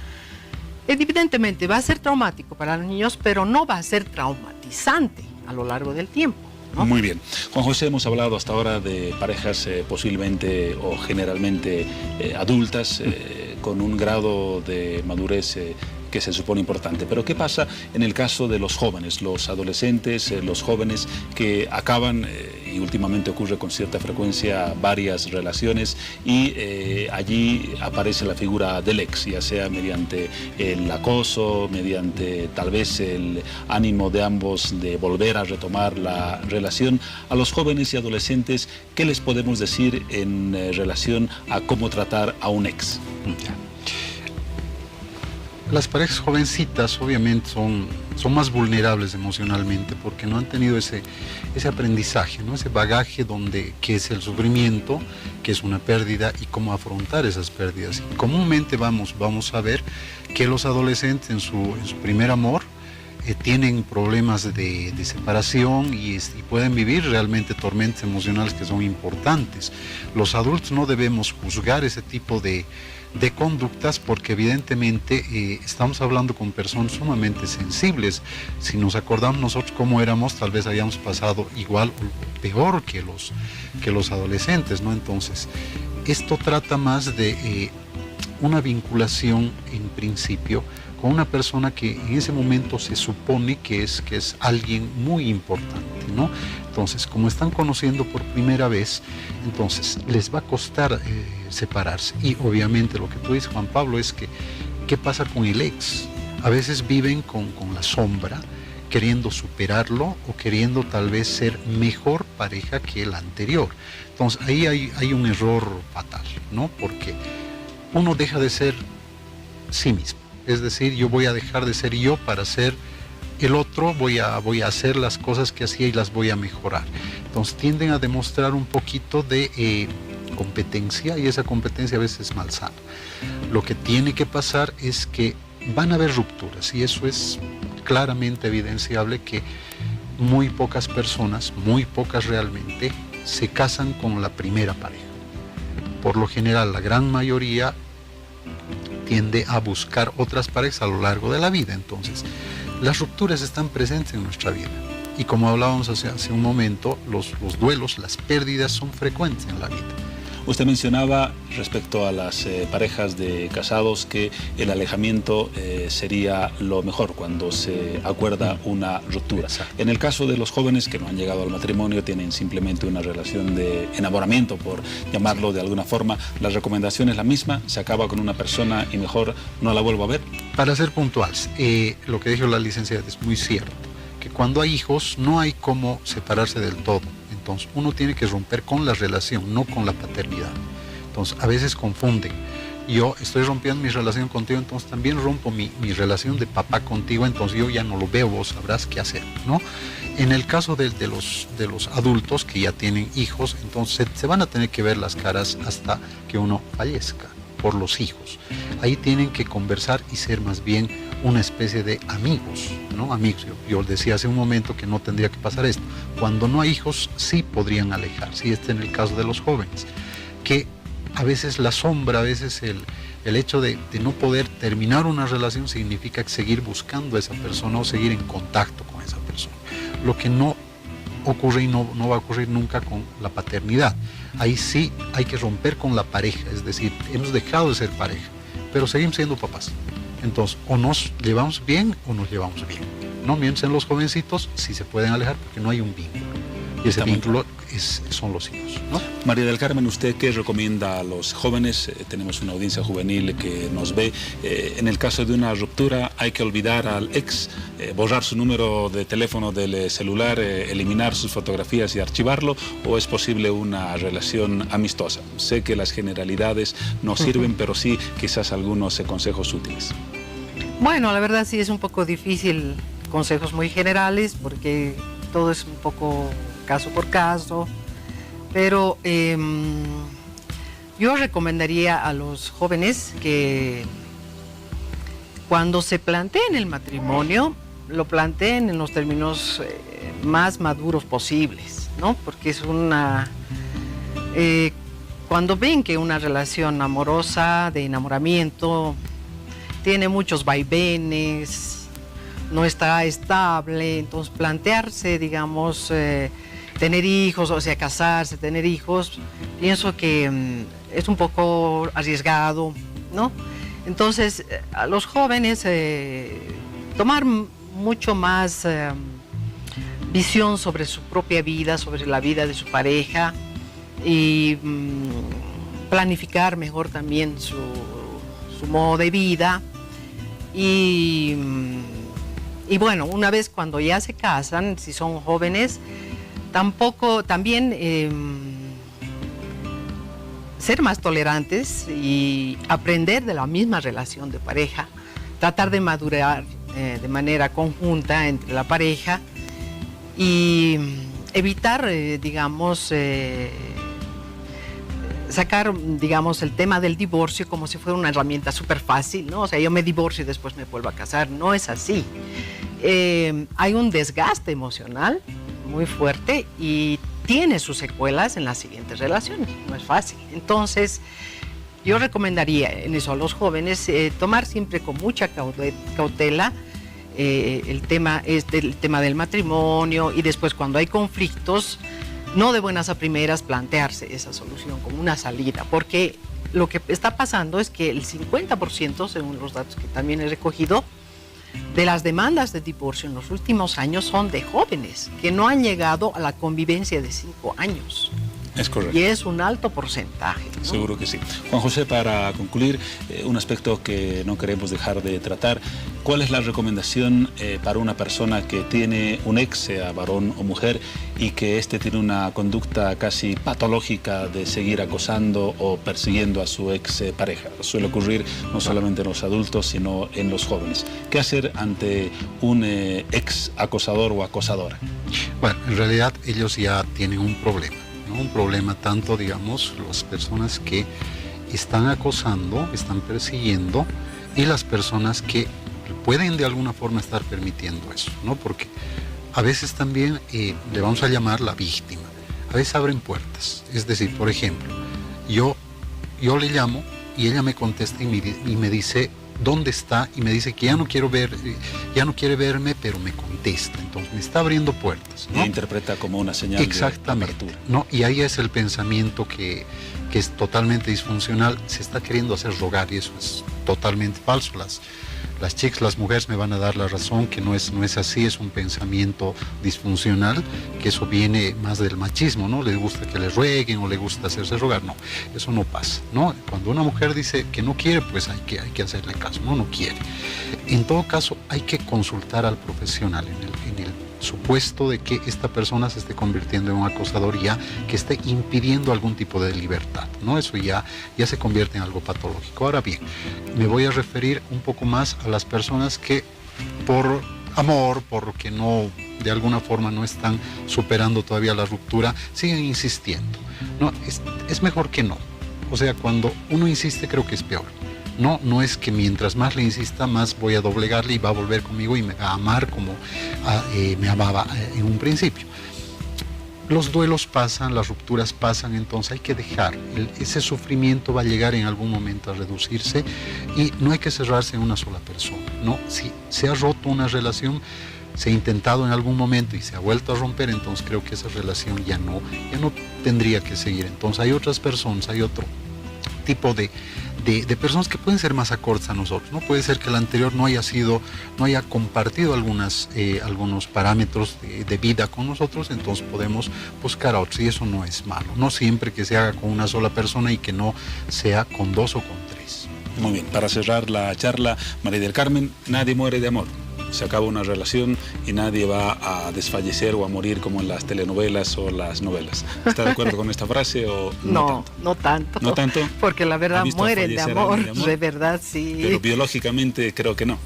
evidentemente va a ser traumático para los niños, pero no va a ser traumatizante a lo largo del tiempo, ¿no? Muy bien. Juan José, hemos hablado hasta ahora de parejas posiblemente o generalmente adultas, con un grado de madurez que se supone importante. Pero ¿qué pasa en el caso de los jóvenes, los adolescentes, los jóvenes que acaban, y últimamente ocurre con cierta frecuencia, varias relaciones y allí aparece la figura del ex, ya sea mediante el acoso, mediante tal vez el ánimo de ambos de volver a retomar la relación? A los jóvenes y adolescentes, ¿qué les podemos decir en relación a cómo tratar a un ex? Las parejas jovencitas obviamente son más vulnerables emocionalmente porque no han tenido ese aprendizaje, ¿no?, ese bagaje que es el sufrimiento, que es una pérdida y cómo afrontar esas pérdidas. Y comúnmente vamos a ver que los adolescentes en su primer amor tienen problemas de separación y pueden vivir realmente tormentas emocionales que son importantes. Los adultos no debemos juzgar ese tipo de conductas porque evidentemente estamos hablando con personas sumamente sensibles. Si nos acordamos nosotros cómo éramos, tal vez hayamos pasado igual o peor que los adolescentes, ¿no? Entonces, esto trata más de una vinculación en principio con una persona que en ese momento se supone que es alguien muy importante, ¿no? Entonces, como están conociendo por primera vez, entonces les va a costar separarse. Y obviamente lo que tú dices, Juan Pablo, es que ¿qué pasa con el ex? A veces viven con la sombra, queriendo superarlo o queriendo tal vez ser mejor pareja que la anterior. Entonces ahí hay un error fatal, ¿no? Porque uno deja de ser sí mismo. Es decir, yo voy a dejar de ser yo para ser el otro, voy a hacer las cosas que hacía y las voy a mejorar. Entonces tienden a demostrar un poquito de competencia y esa competencia a veces es malsana. Lo que tiene que pasar es que van a haber rupturas y eso es claramente evidenciable que muy pocas personas, muy pocas realmente, se casan con la primera pareja. Por lo general, la gran mayoría tiende a buscar otras parejas a lo largo de la vida. Entonces, las rupturas están presentes en nuestra vida. Y como hablábamos hace un momento, los duelos, las pérdidas son frecuentes en la vida. Usted mencionaba respecto a las parejas de casados que el alejamiento sería lo mejor cuando se acuerda una ruptura. Exacto. En el caso de los jóvenes que no han llegado al matrimonio, tienen simplemente una relación de enamoramiento, por llamarlo de alguna forma, la recomendación es la misma: se acaba con una persona y mejor no la vuelvo a ver. Para ser puntuales, lo que dijo la licenciada es muy cierto, que cuando hay hijos no hay cómo separarse del todo. Entonces uno tiene que romper con la relación, no con la paternidad. Entonces a veces confunden. yo estoy rompiendo mi relación contigo, entonces también rompo mi relación de papá contigo, entonces yo ya no lo veo, vos sabrás qué hacer, ¿no? En el caso de los adultos que ya tienen hijos, entonces se van a tener que ver las caras hasta que uno fallezca por los hijos. Ahí tienen que conversar y ser más bien una especie de amigos, ¿no? Amigos. Yo decía hace un momento que no tendría que pasar esto. Cuando no hay hijos, sí podrían alejarse, y este en el caso de los jóvenes, que a veces la sombra, a veces el hecho de no poder terminar una relación significa seguir buscando a esa persona o seguir en contacto con esa persona. Lo que no ocurre y no va a ocurrir nunca con la paternidad. Ahí sí hay que romper con la pareja, es decir, hemos dejado de ser pareja, pero seguimos siendo papás. Entonces, o nos llevamos bien o nos llevamos bien. No piensen los jovencitos si se pueden alejar porque no hay un vínculo. Y ese vínculo son los hijos, ¿no? María del Carmen, ¿usted qué recomienda a los jóvenes? Tenemos una audiencia juvenil que nos ve. En el caso de una ruptura, ¿hay que olvidar al ex, borrar su número de teléfono del celular, eliminar sus fotografías y archivarlo? ¿O es posible una relación amistosa? Sé que las generalidades no sirven, pero sí quizás algunos consejos útiles. Bueno, la verdad sí es un poco difícil consejos muy generales porque todo es un poco caso por caso, pero yo recomendaría a los jóvenes que cuando se planteen el matrimonio, lo planteen en los términos más maduros posibles, ¿no? Porque es cuando ven que una relación amorosa, de enamoramiento, tiene muchos vaivenes, no está estable, entonces plantearse, digamos, tener hijos, o sea, casarse, tener hijos, pienso que es un poco arriesgado, ¿no? Entonces, a los jóvenes tomar mucho más visión sobre su propia vida, sobre la vida de su pareja y planificar mejor también su modo de vida y bueno, una vez cuando ya se casan, si son jóvenes, también ser más tolerantes y aprender de la misma relación de pareja, tratar de madurar de manera conjunta entre la pareja y evitar, digamos, sacar, digamos, el tema del divorcio como si fuera una herramienta súper fácil, ¿no? O sea, yo me divorcio y después me vuelvo a casar. No es así. Hay un desgaste emocional muy fuerte y tiene sus secuelas en las siguientes relaciones. No es fácil. Entonces, yo recomendaría en eso a los jóvenes tomar siempre con mucha cautela el tema del matrimonio y después cuando hay conflictos, no de buenas a primeras plantearse esa solución como una salida, porque lo que está pasando es que el 50%, según los datos que también he recogido, de las demandas de divorcio en los últimos años son de jóvenes que no han llegado a la convivencia de 5 años. Es correcto. Y es un alto porcentaje, ¿no? Seguro que sí. Juan José, para concluir, un aspecto que no queremos dejar de tratar, ¿cuál es la recomendación para una persona que tiene un ex, sea varón o mujer, y que éste tiene una conducta casi patológica de seguir acosando o persiguiendo a su ex pareja? Suele ocurrir no solamente en los adultos, sino en los jóvenes. ¿Qué hacer ante un ex acosador o acosadora? Bueno, en realidad ellos ya tienen un problema. ¿No? Un problema tanto, digamos, las personas que están acosando, están persiguiendo y las personas que pueden de alguna forma estar permitiendo eso, ¿no? Porque a veces también le vamos a llamar la víctima, a veces abren puertas, es decir, por ejemplo, yo le llamo y ella me contesta y me dice dónde está y me dice que ya no quiere verme, pero me contesta, entonces me está abriendo puertas, ¿no? Y interpreta como una señal de apertura. ¿No? Y ahí es el pensamiento que es totalmente disfuncional, se está queriendo hacer rogar y eso es totalmente falso. Las chicas, las mujeres me van a dar la razón que no es así, es un pensamiento disfuncional, que eso viene más del machismo, ¿no? Le gusta que le rueguen o le gusta hacerse rogar, no, eso no pasa, ¿no? Cuando una mujer dice que no quiere, pues hay que hacerle caso, no quiere. En todo caso, hay que consultar al profesional, en el supuesto de que esta persona se esté convirtiendo en un acosador ya, que esté impidiendo algún tipo de libertad, ¿no? Eso ya se convierte en algo patológico. Ahora bien, me voy a referir un poco más a las personas que por amor, porque no, de alguna forma no están superando todavía la ruptura, siguen insistiendo. No, es mejor que no. O sea, cuando uno insiste, creo que es peor. No es que mientras más le insista, más voy a doblegarle y va a volver conmigo y me va a amar como me amaba en un principio. Los duelos pasan, las rupturas pasan, entonces hay que dejar. Ese sufrimiento va a llegar en algún momento a reducirse y no hay que cerrarse en una sola persona, ¿no? Si se ha roto una relación, se ha intentado en algún momento y se ha vuelto a romper, entonces creo que esa relación ya no tendría que seguir. Entonces hay otras personas, hay otro tipo de personas que pueden ser más acordes a nosotros, ¿no? Puede ser que el anterior no haya compartido algunos parámetros de vida con nosotros, entonces podemos buscar a otros y eso no es malo. No siempre que se haga con una sola persona y que no sea con dos o con tres. Muy bien, para cerrar la charla, María del Carmen, nadie muere de amor. Se acaba una relación y nadie va a desfallecer o a morir como en las telenovelas o las novelas. ¿Está de acuerdo con esta frase o no tanto? No tanto. ¿No tanto? Porque la verdad mueren de amor, de verdad sí. Pero biológicamente creo que no.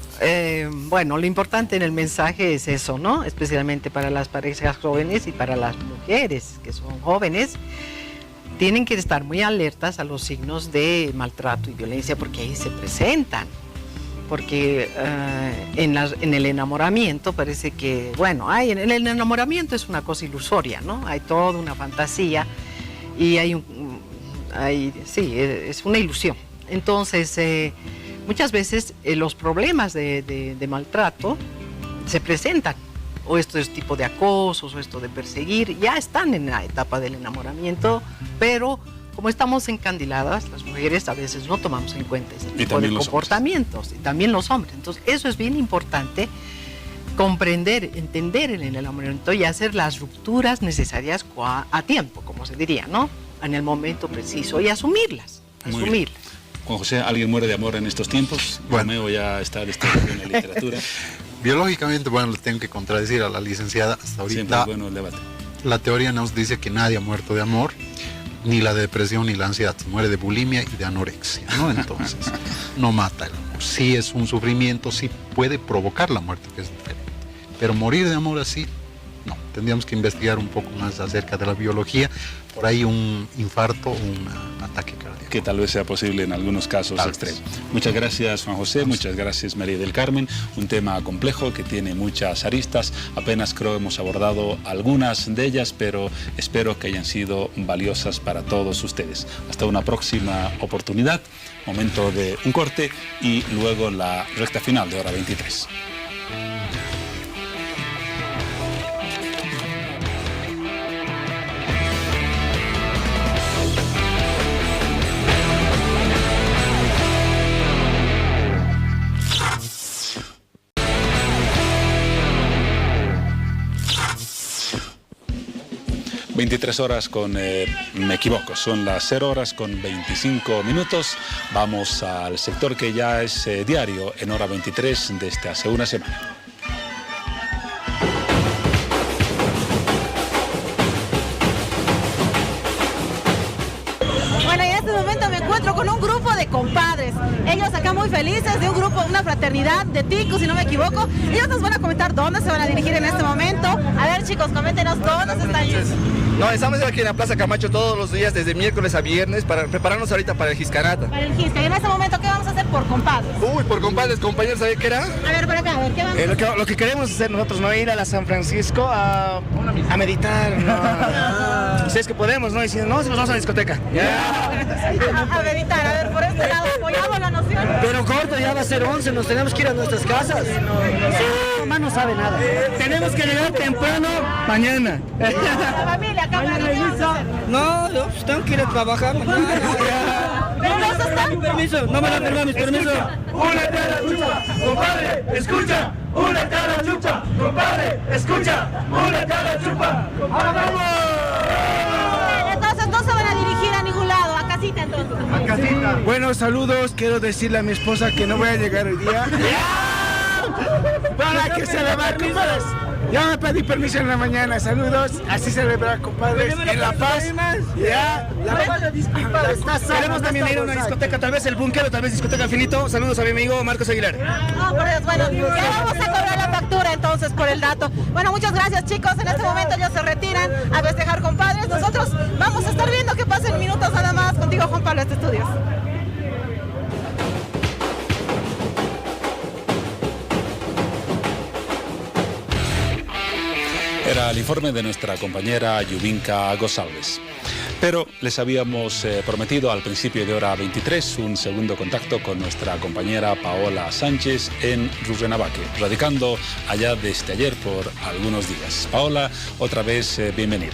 Bueno, lo importante en el mensaje es eso, ¿no? Especialmente para las parejas jóvenes y para las mujeres que son jóvenes. Tienen que estar muy alertas a los signos de maltrato y violencia porque ahí se presentan. Porque en el enamoramiento parece que, bueno, en el enamoramiento es una cosa ilusoria, ¿no? Hay toda una fantasía y sí, es una ilusión. Entonces, muchas veces los problemas de maltrato se presentan, o estos tipos de acosos, o esto de perseguir, ya están en la etapa del enamoramiento, pero como estamos encandiladas, las mujeres a veces no tomamos en cuenta ese tipo de comportamientos, y también los hombres. Entonces, eso es bien importante, comprender, entender en el enamoramiento y hacer las rupturas necesarias a tiempo, como se diría, ¿no? En el momento preciso, y asumirlas. Juan José, ¿alguien muere de amor en estos tiempos? Bueno, Romeo ya está destacado en la literatura. Biológicamente, bueno, le tengo que contradecir a la licenciada. Hasta ahorita, siempre es bueno el debate. La teoría nos dice que nadie ha muerto de amor, ni la depresión ni la ansiedad, se muere de bulimia y de anorexia, ¿no? Entonces, no mata el amor. Sí es un sufrimiento, sí puede provocar la muerte, que es diferente. Pero morir de amor así, no. Tendríamos que investigar un poco más acerca de la biología. Por ahí un infarto o un ataque cardíaco. Que tal vez sea posible en algunos casos extremos. Muchas gracias, Juan José. Muchas gracias, María del Carmen. Un tema complejo que tiene muchas aristas. Apenas creo hemos abordado algunas de ellas, pero espero que hayan sido valiosas para todos ustedes. Hasta una próxima oportunidad. Momento de un corte y luego la recta final de Hora 23. ...23 con... me equivoco, son las 0 horas con 25 minutos. Vamos al sector que ya es diario en Hora 23 desde hace una semana. Bueno, y en este momento me encuentro con un grupo de compadres. Ellos acá muy felices, de un grupo, una fraternidad de ticos, si no me equivoco. Ellos nos van a comentar dónde se van a dirigir en este momento. A ver, chicos, coméntenos dónde se están yendo. No, estamos aquí en la Plaza Camacho todos los días, desde miércoles a viernes, para prepararnos ahorita para el Giscanata. Para el Gisca. Y en este momento, ¿qué vamos a hacer por compadres? Uy, por compadres, compañeros, ¿sabes qué era? A ver, por acá, a ver, ¿qué vamos a hacer? Lo que queremos hacer nosotros, ¿no? Ir a la San Francisco a meditar, ¿no? Ustedes que podemos, ¿no? Y si no, si nos vamos a la discoteca. A meditar, a ver, por este lado, apoyamos la noción. Pero corto, ya va a ser 11, nos tenemos que ir a nuestras casas. Sí, mamá no sabe nada. Tenemos que llegar temprano mañana. La familia, acá no, yo tengo que ir a trabajar mañana. Permiso, no me da permiso. Únete a la lucha, compadre, escucha. Únete a la lucha, compadre, escucha. Únete a la lucha. ¡Ahora vamos! Entonces no se van a dirigir a ningún lado, a casita entonces. A casita. Bueno, saludos, quiero decirle a mi esposa que no voy a llegar hoy día. Para que se le va, compadres. Ya me pedí permiso en la mañana, saludos. Así celebrar, compadres, en La Paz. Ya, queremos también ir a una discoteca, tal vez El Búnker o tal vez Discoteca Infinito. Saludos a mi amigo Marcos Aguilar. No, por Dios, bueno, ya vamos a cobrar la factura entonces por el dato. Bueno, muchas gracias, chicos. En este momento ellos se retiran a festejar, compadres. Nosotros vamos a estar viendo qué pasa en minutos nada más contigo, Juan Pablo, este estudio. Era el informe de nuestra compañera Yubinka González. Pero les habíamos prometido al principio de hora 23 un segundo contacto con nuestra compañera Paola Sánchez en Rurrenabaque, radicando allá desde ayer por algunos días. Paola, otra vez bienvenida.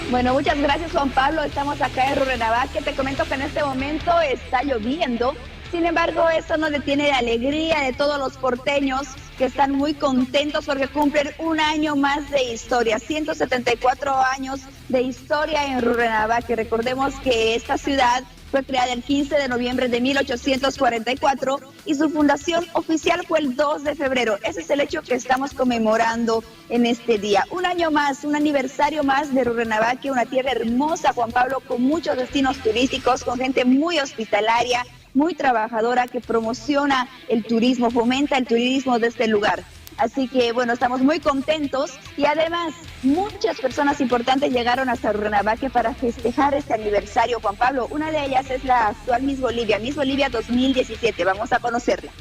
Bueno, muchas gracias, Juan Pablo. Estamos acá en Rurrenabaque. Te comento que en este momento está lloviendo. Sin embargo, esto no detiene la alegría de todos los porteños que están muy contentos porque cumplen un año más de historia, 174 años de historia en Rurrenabaque. Recordemos que esta ciudad fue creada el 15 de noviembre de 1844 y su fundación oficial fue el 2 de febrero. Ese es el hecho que estamos conmemorando en este día. Un año más, un aniversario más de Rurrenabaque, una tierra hermosa, Juan Pablo, con muchos destinos turísticos, con gente muy hospitalaria, muy trabajadora que promociona el turismo, fomenta el turismo de este lugar. Así que bueno, estamos muy contentos y además muchas personas importantes llegaron hasta Rurrenabaque para festejar este aniversario, Juan Pablo. Una de ellas es la actual Miss Bolivia 2017. Vamos a conocerla.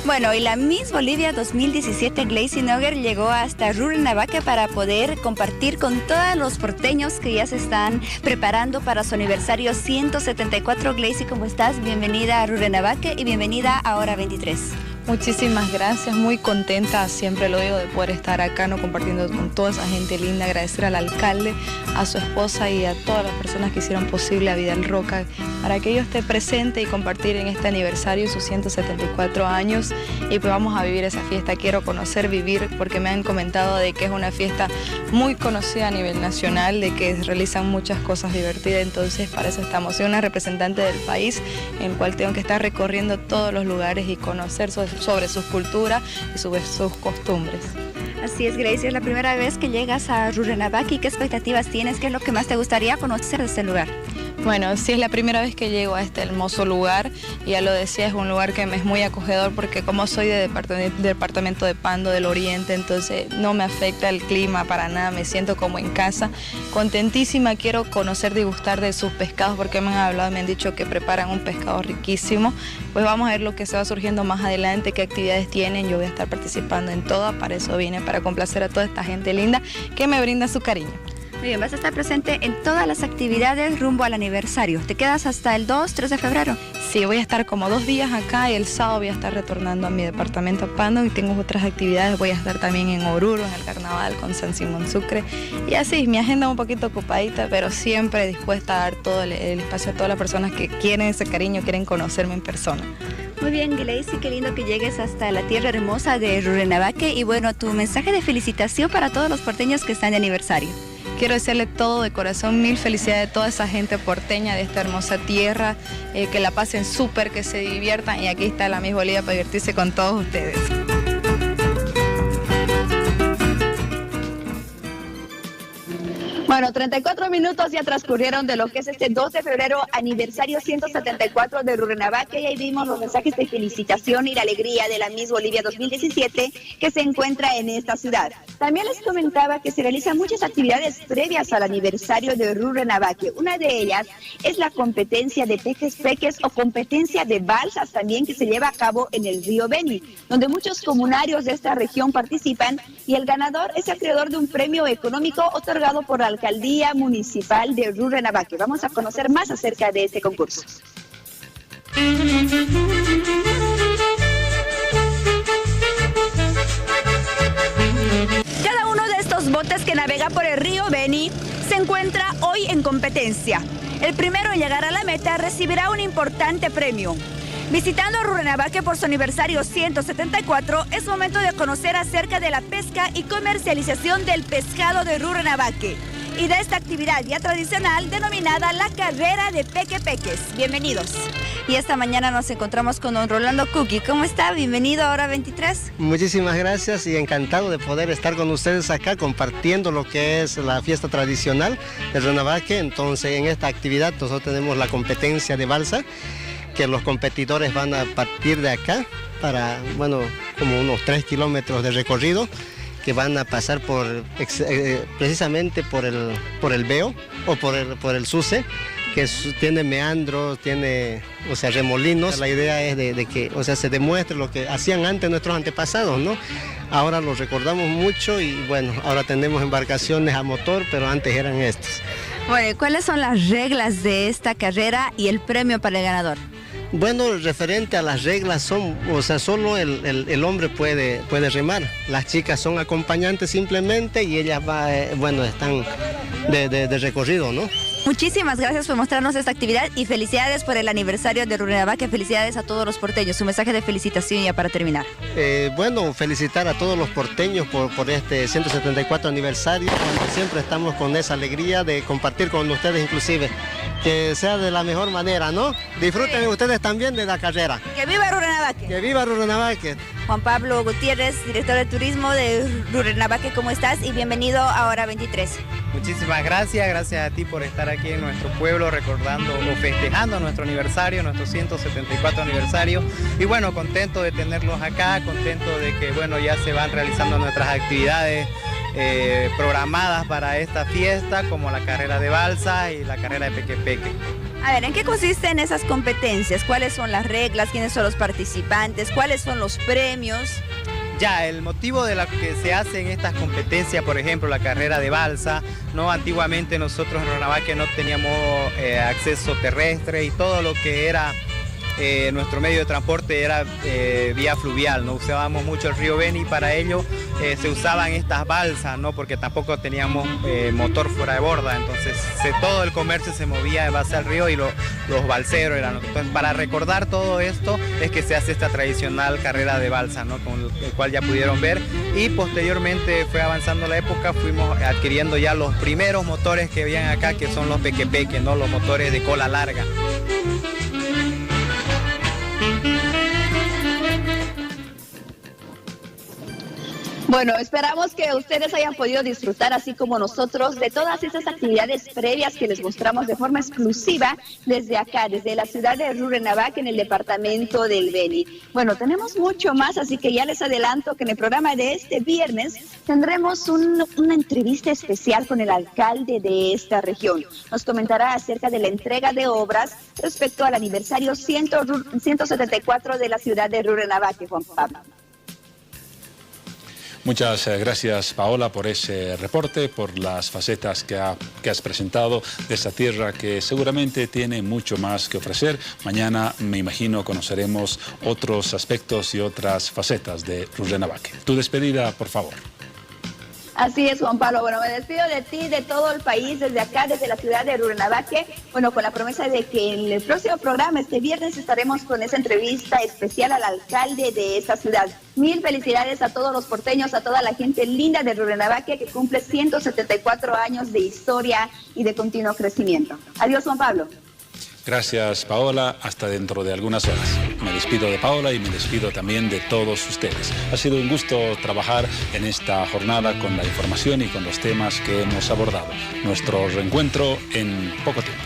Bueno, y la Miss Bolivia 2017, Gleicy Noguer, llegó hasta Rurrenabaque para poder compartir con todos los porteños que ya se están preparando para su aniversario 174. Gleicy, ¿cómo estás? Bienvenida a Rurrenabaque y bienvenida a Hora 23. Muchísimas gracias, muy contenta, siempre lo digo, de poder estar acá, ¿no? Compartiendo con toda esa gente linda, agradecer al alcalde, a su esposa y a todas las personas que hicieron posible a Vidal Roca para que yo esté presente y compartir en este aniversario sus 174 años y pues vamos a vivir esa fiesta. Quiero conocer, vivir, porque me han comentado de que es una fiesta muy conocida a nivel nacional, de que realizan muchas cosas divertidas, entonces para eso estamos. Soy una representante del país en el cual tengo que estar recorriendo todos los lugares y conocer sobre sus culturas y sobre sus costumbres. Así es, Gleicy, es la primera vez que llegas a Rurrenabaque. ¿Qué expectativas tienes? ¿Qué es lo que más te gustaría conocer de este lugar? Bueno, sí es la primera vez que llego a este hermoso lugar, ya lo decía, es un lugar que me es muy acogedor porque como soy de departamento de Pando del Oriente, entonces no me afecta el clima para nada, me siento como en casa, contentísima, quiero conocer, degustar de sus pescados porque me han hablado, me han dicho que preparan un pescado riquísimo, pues vamos a ver lo que se va surgiendo más adelante, qué actividades tienen, yo voy a estar participando en todas, para eso vine, para complacer a toda esta gente linda que me brinda su cariño. Muy bien, vas a estar presente en todas las actividades rumbo al aniversario. ¿Te quedas hasta el 3 de febrero? Sí, voy a estar como 2 días acá y el sábado voy a estar retornando a mi departamento Pando y tengo otras actividades. Voy a estar también en Oruro, en el carnaval con San Simón Sucre. Y así, mi agenda un poquito ocupadita, pero siempre dispuesta a dar todo el espacio a todas las personas que quieren ese cariño, quieren conocerme en persona. Muy bien, Gleicy, qué lindo que llegues hasta la tierra hermosa de Rurrenabaque y bueno, tu mensaje de felicitación para todos los porteños que están de aniversario. Quiero decirle todo de corazón, mil felicidades a toda esa gente porteña de esta hermosa tierra, que la pasen súper, que se diviertan y aquí está la Miss Bolivia para divertirse con todos ustedes. Bueno, 34 minutos ya transcurrieron de lo que es este 2 de febrero, aniversario 174 de Rurrenabaque, y ahí vimos los mensajes de felicitación y la alegría de la Miss Bolivia 2017 que se encuentra en esta ciudad. También les comentaba que se realizan muchas actividades previas al aniversario de Rurrenabaque. Una de ellas es la competencia de peques o competencia de balsas también que se lleva a cabo en el río Beni, donde muchos comunarios de esta región participan y el ganador es acreedor de un premio económico otorgado por la Alcaldía Municipal de Rurrenabaque. Vamos a conocer más acerca de este concurso. Cada uno de estos botes que navega por el río Beni se encuentra hoy en competencia. El primero en llegar a la meta recibirá un importante premio. Visitando Rurrenabaque por su aniversario 174, es momento de conocer acerca de la pesca y comercialización del pescado de Rurrenabaque. y de esta actividad ya tradicional denominada la carrera de pequepeques. Bienvenidos. Y esta mañana nos encontramos con don Rolando Cuqui. ¿Cómo está? Bienvenido a Hora 23. Muchísimas gracias y encantado de poder estar con ustedes acá compartiendo lo que es la fiesta tradicional de Rurrenabaque. Entonces, en esta actividad nosotros tenemos la competencia de balsa, que los competidores van a partir de acá para, bueno, como unos 3 kilómetros de recorrido, que van a pasar precisamente por el Veo o por el Suce, que tiene meandros, tiene, remolinos. La idea es de que, se demuestre lo que hacían antes nuestros antepasados, ¿no? Ahora los recordamos mucho y bueno, ahora tenemos embarcaciones a motor, pero antes eran estas. Bueno, ¿cuáles son las reglas de esta carrera y el premio para el ganador? Bueno, referente a las reglas son, solo el hombre puede remar. Las chicas son acompañantes simplemente y ellas están de recorrido, ¿no? Muchísimas gracias por mostrarnos esta actividad y felicidades por el aniversario de Rurrenabaque. Felicidades a todos los porteños. Su mensaje de felicitación ya para terminar. Felicitar a todos los porteños por este 174 aniversario. Siempre estamos con esa alegría de compartir con ustedes, inclusive. Que sea de la mejor manera, ¿no? Disfruten ustedes también de la carrera. ¡Que viva Rurrenabaque! ¡Que viva Rurrenabaque! Juan Pablo Gutiérrez, director de turismo de Rurrenabaque, ¿cómo estás? Y bienvenido a Hora 23. Muchísimas gracias a ti por estar aquí en nuestro pueblo recordando o festejando nuestro aniversario, nuestro 174 aniversario. Y bueno, contento de tenerlos acá, contento de que bueno, ya se van realizando nuestras actividades programadas para esta fiesta, como la carrera de balsa y la carrera de pequepeque. A ver, ¿en qué consisten esas competencias? ¿Cuáles son las reglas? ¿Quiénes son los participantes? ¿Cuáles son los premios? Ya, el motivo de lo que se hace en estas competencias, por ejemplo, la carrera de balsa, ¿no? Antiguamente nosotros en Rurrenabaque no teníamos acceso terrestre y todo lo que era nuestro medio de transporte era vía fluvial, no usábamos mucho el río Beni, para ello se usaban estas balsas, ¿no? Porque tampoco teníamos motor fuera de borda, entonces todo el comercio se movía en base al río y los balseros eran. Entonces, para recordar todo esto es que se hace esta tradicional carrera de balsa, ¿no? Con el cual ya pudieron ver, y posteriormente fue avanzando la época, fuimos adquiriendo ya los primeros motores que habían acá, que son los pequepeques, ¿no? Los motores de cola larga. Bueno, esperamos que ustedes hayan podido disfrutar, así como nosotros, de todas esas actividades previas que les mostramos de forma exclusiva desde acá, desde la ciudad de Rurrenabaque, en el departamento del Beni. Bueno, tenemos mucho más, así que ya les adelanto que en el programa de este viernes tendremos una entrevista especial con el alcalde de esta región. Nos comentará acerca de la entrega de obras respecto al aniversario 174 de la ciudad de Rurrenabaque, Juan Pablo. Muchas gracias, Paola, por ese reporte, por las facetas que has presentado de esta tierra que seguramente tiene mucho más que ofrecer. Mañana, me imagino, conoceremos otros aspectos y otras facetas de Rurrenabaque. Tu despedida, por favor. Así es, Juan Pablo. Bueno, me despido de ti, de todo el país, desde acá, desde la ciudad de Rurrenabaque. Bueno, con la promesa de que en el próximo programa, este viernes, estaremos con esa entrevista especial al alcalde de esta ciudad. Mil felicidades a todos los porteños, a toda la gente linda de Rurrenabaque, que cumple 174 años de historia y de continuo crecimiento. Adiós, Juan Pablo. Gracias, Paola. Hasta dentro de algunas horas. Me despido de Paola y me despido también de todos ustedes. Ha sido un gusto trabajar en esta jornada con la información y con los temas que hemos abordado. Nuestro reencuentro en poco tiempo.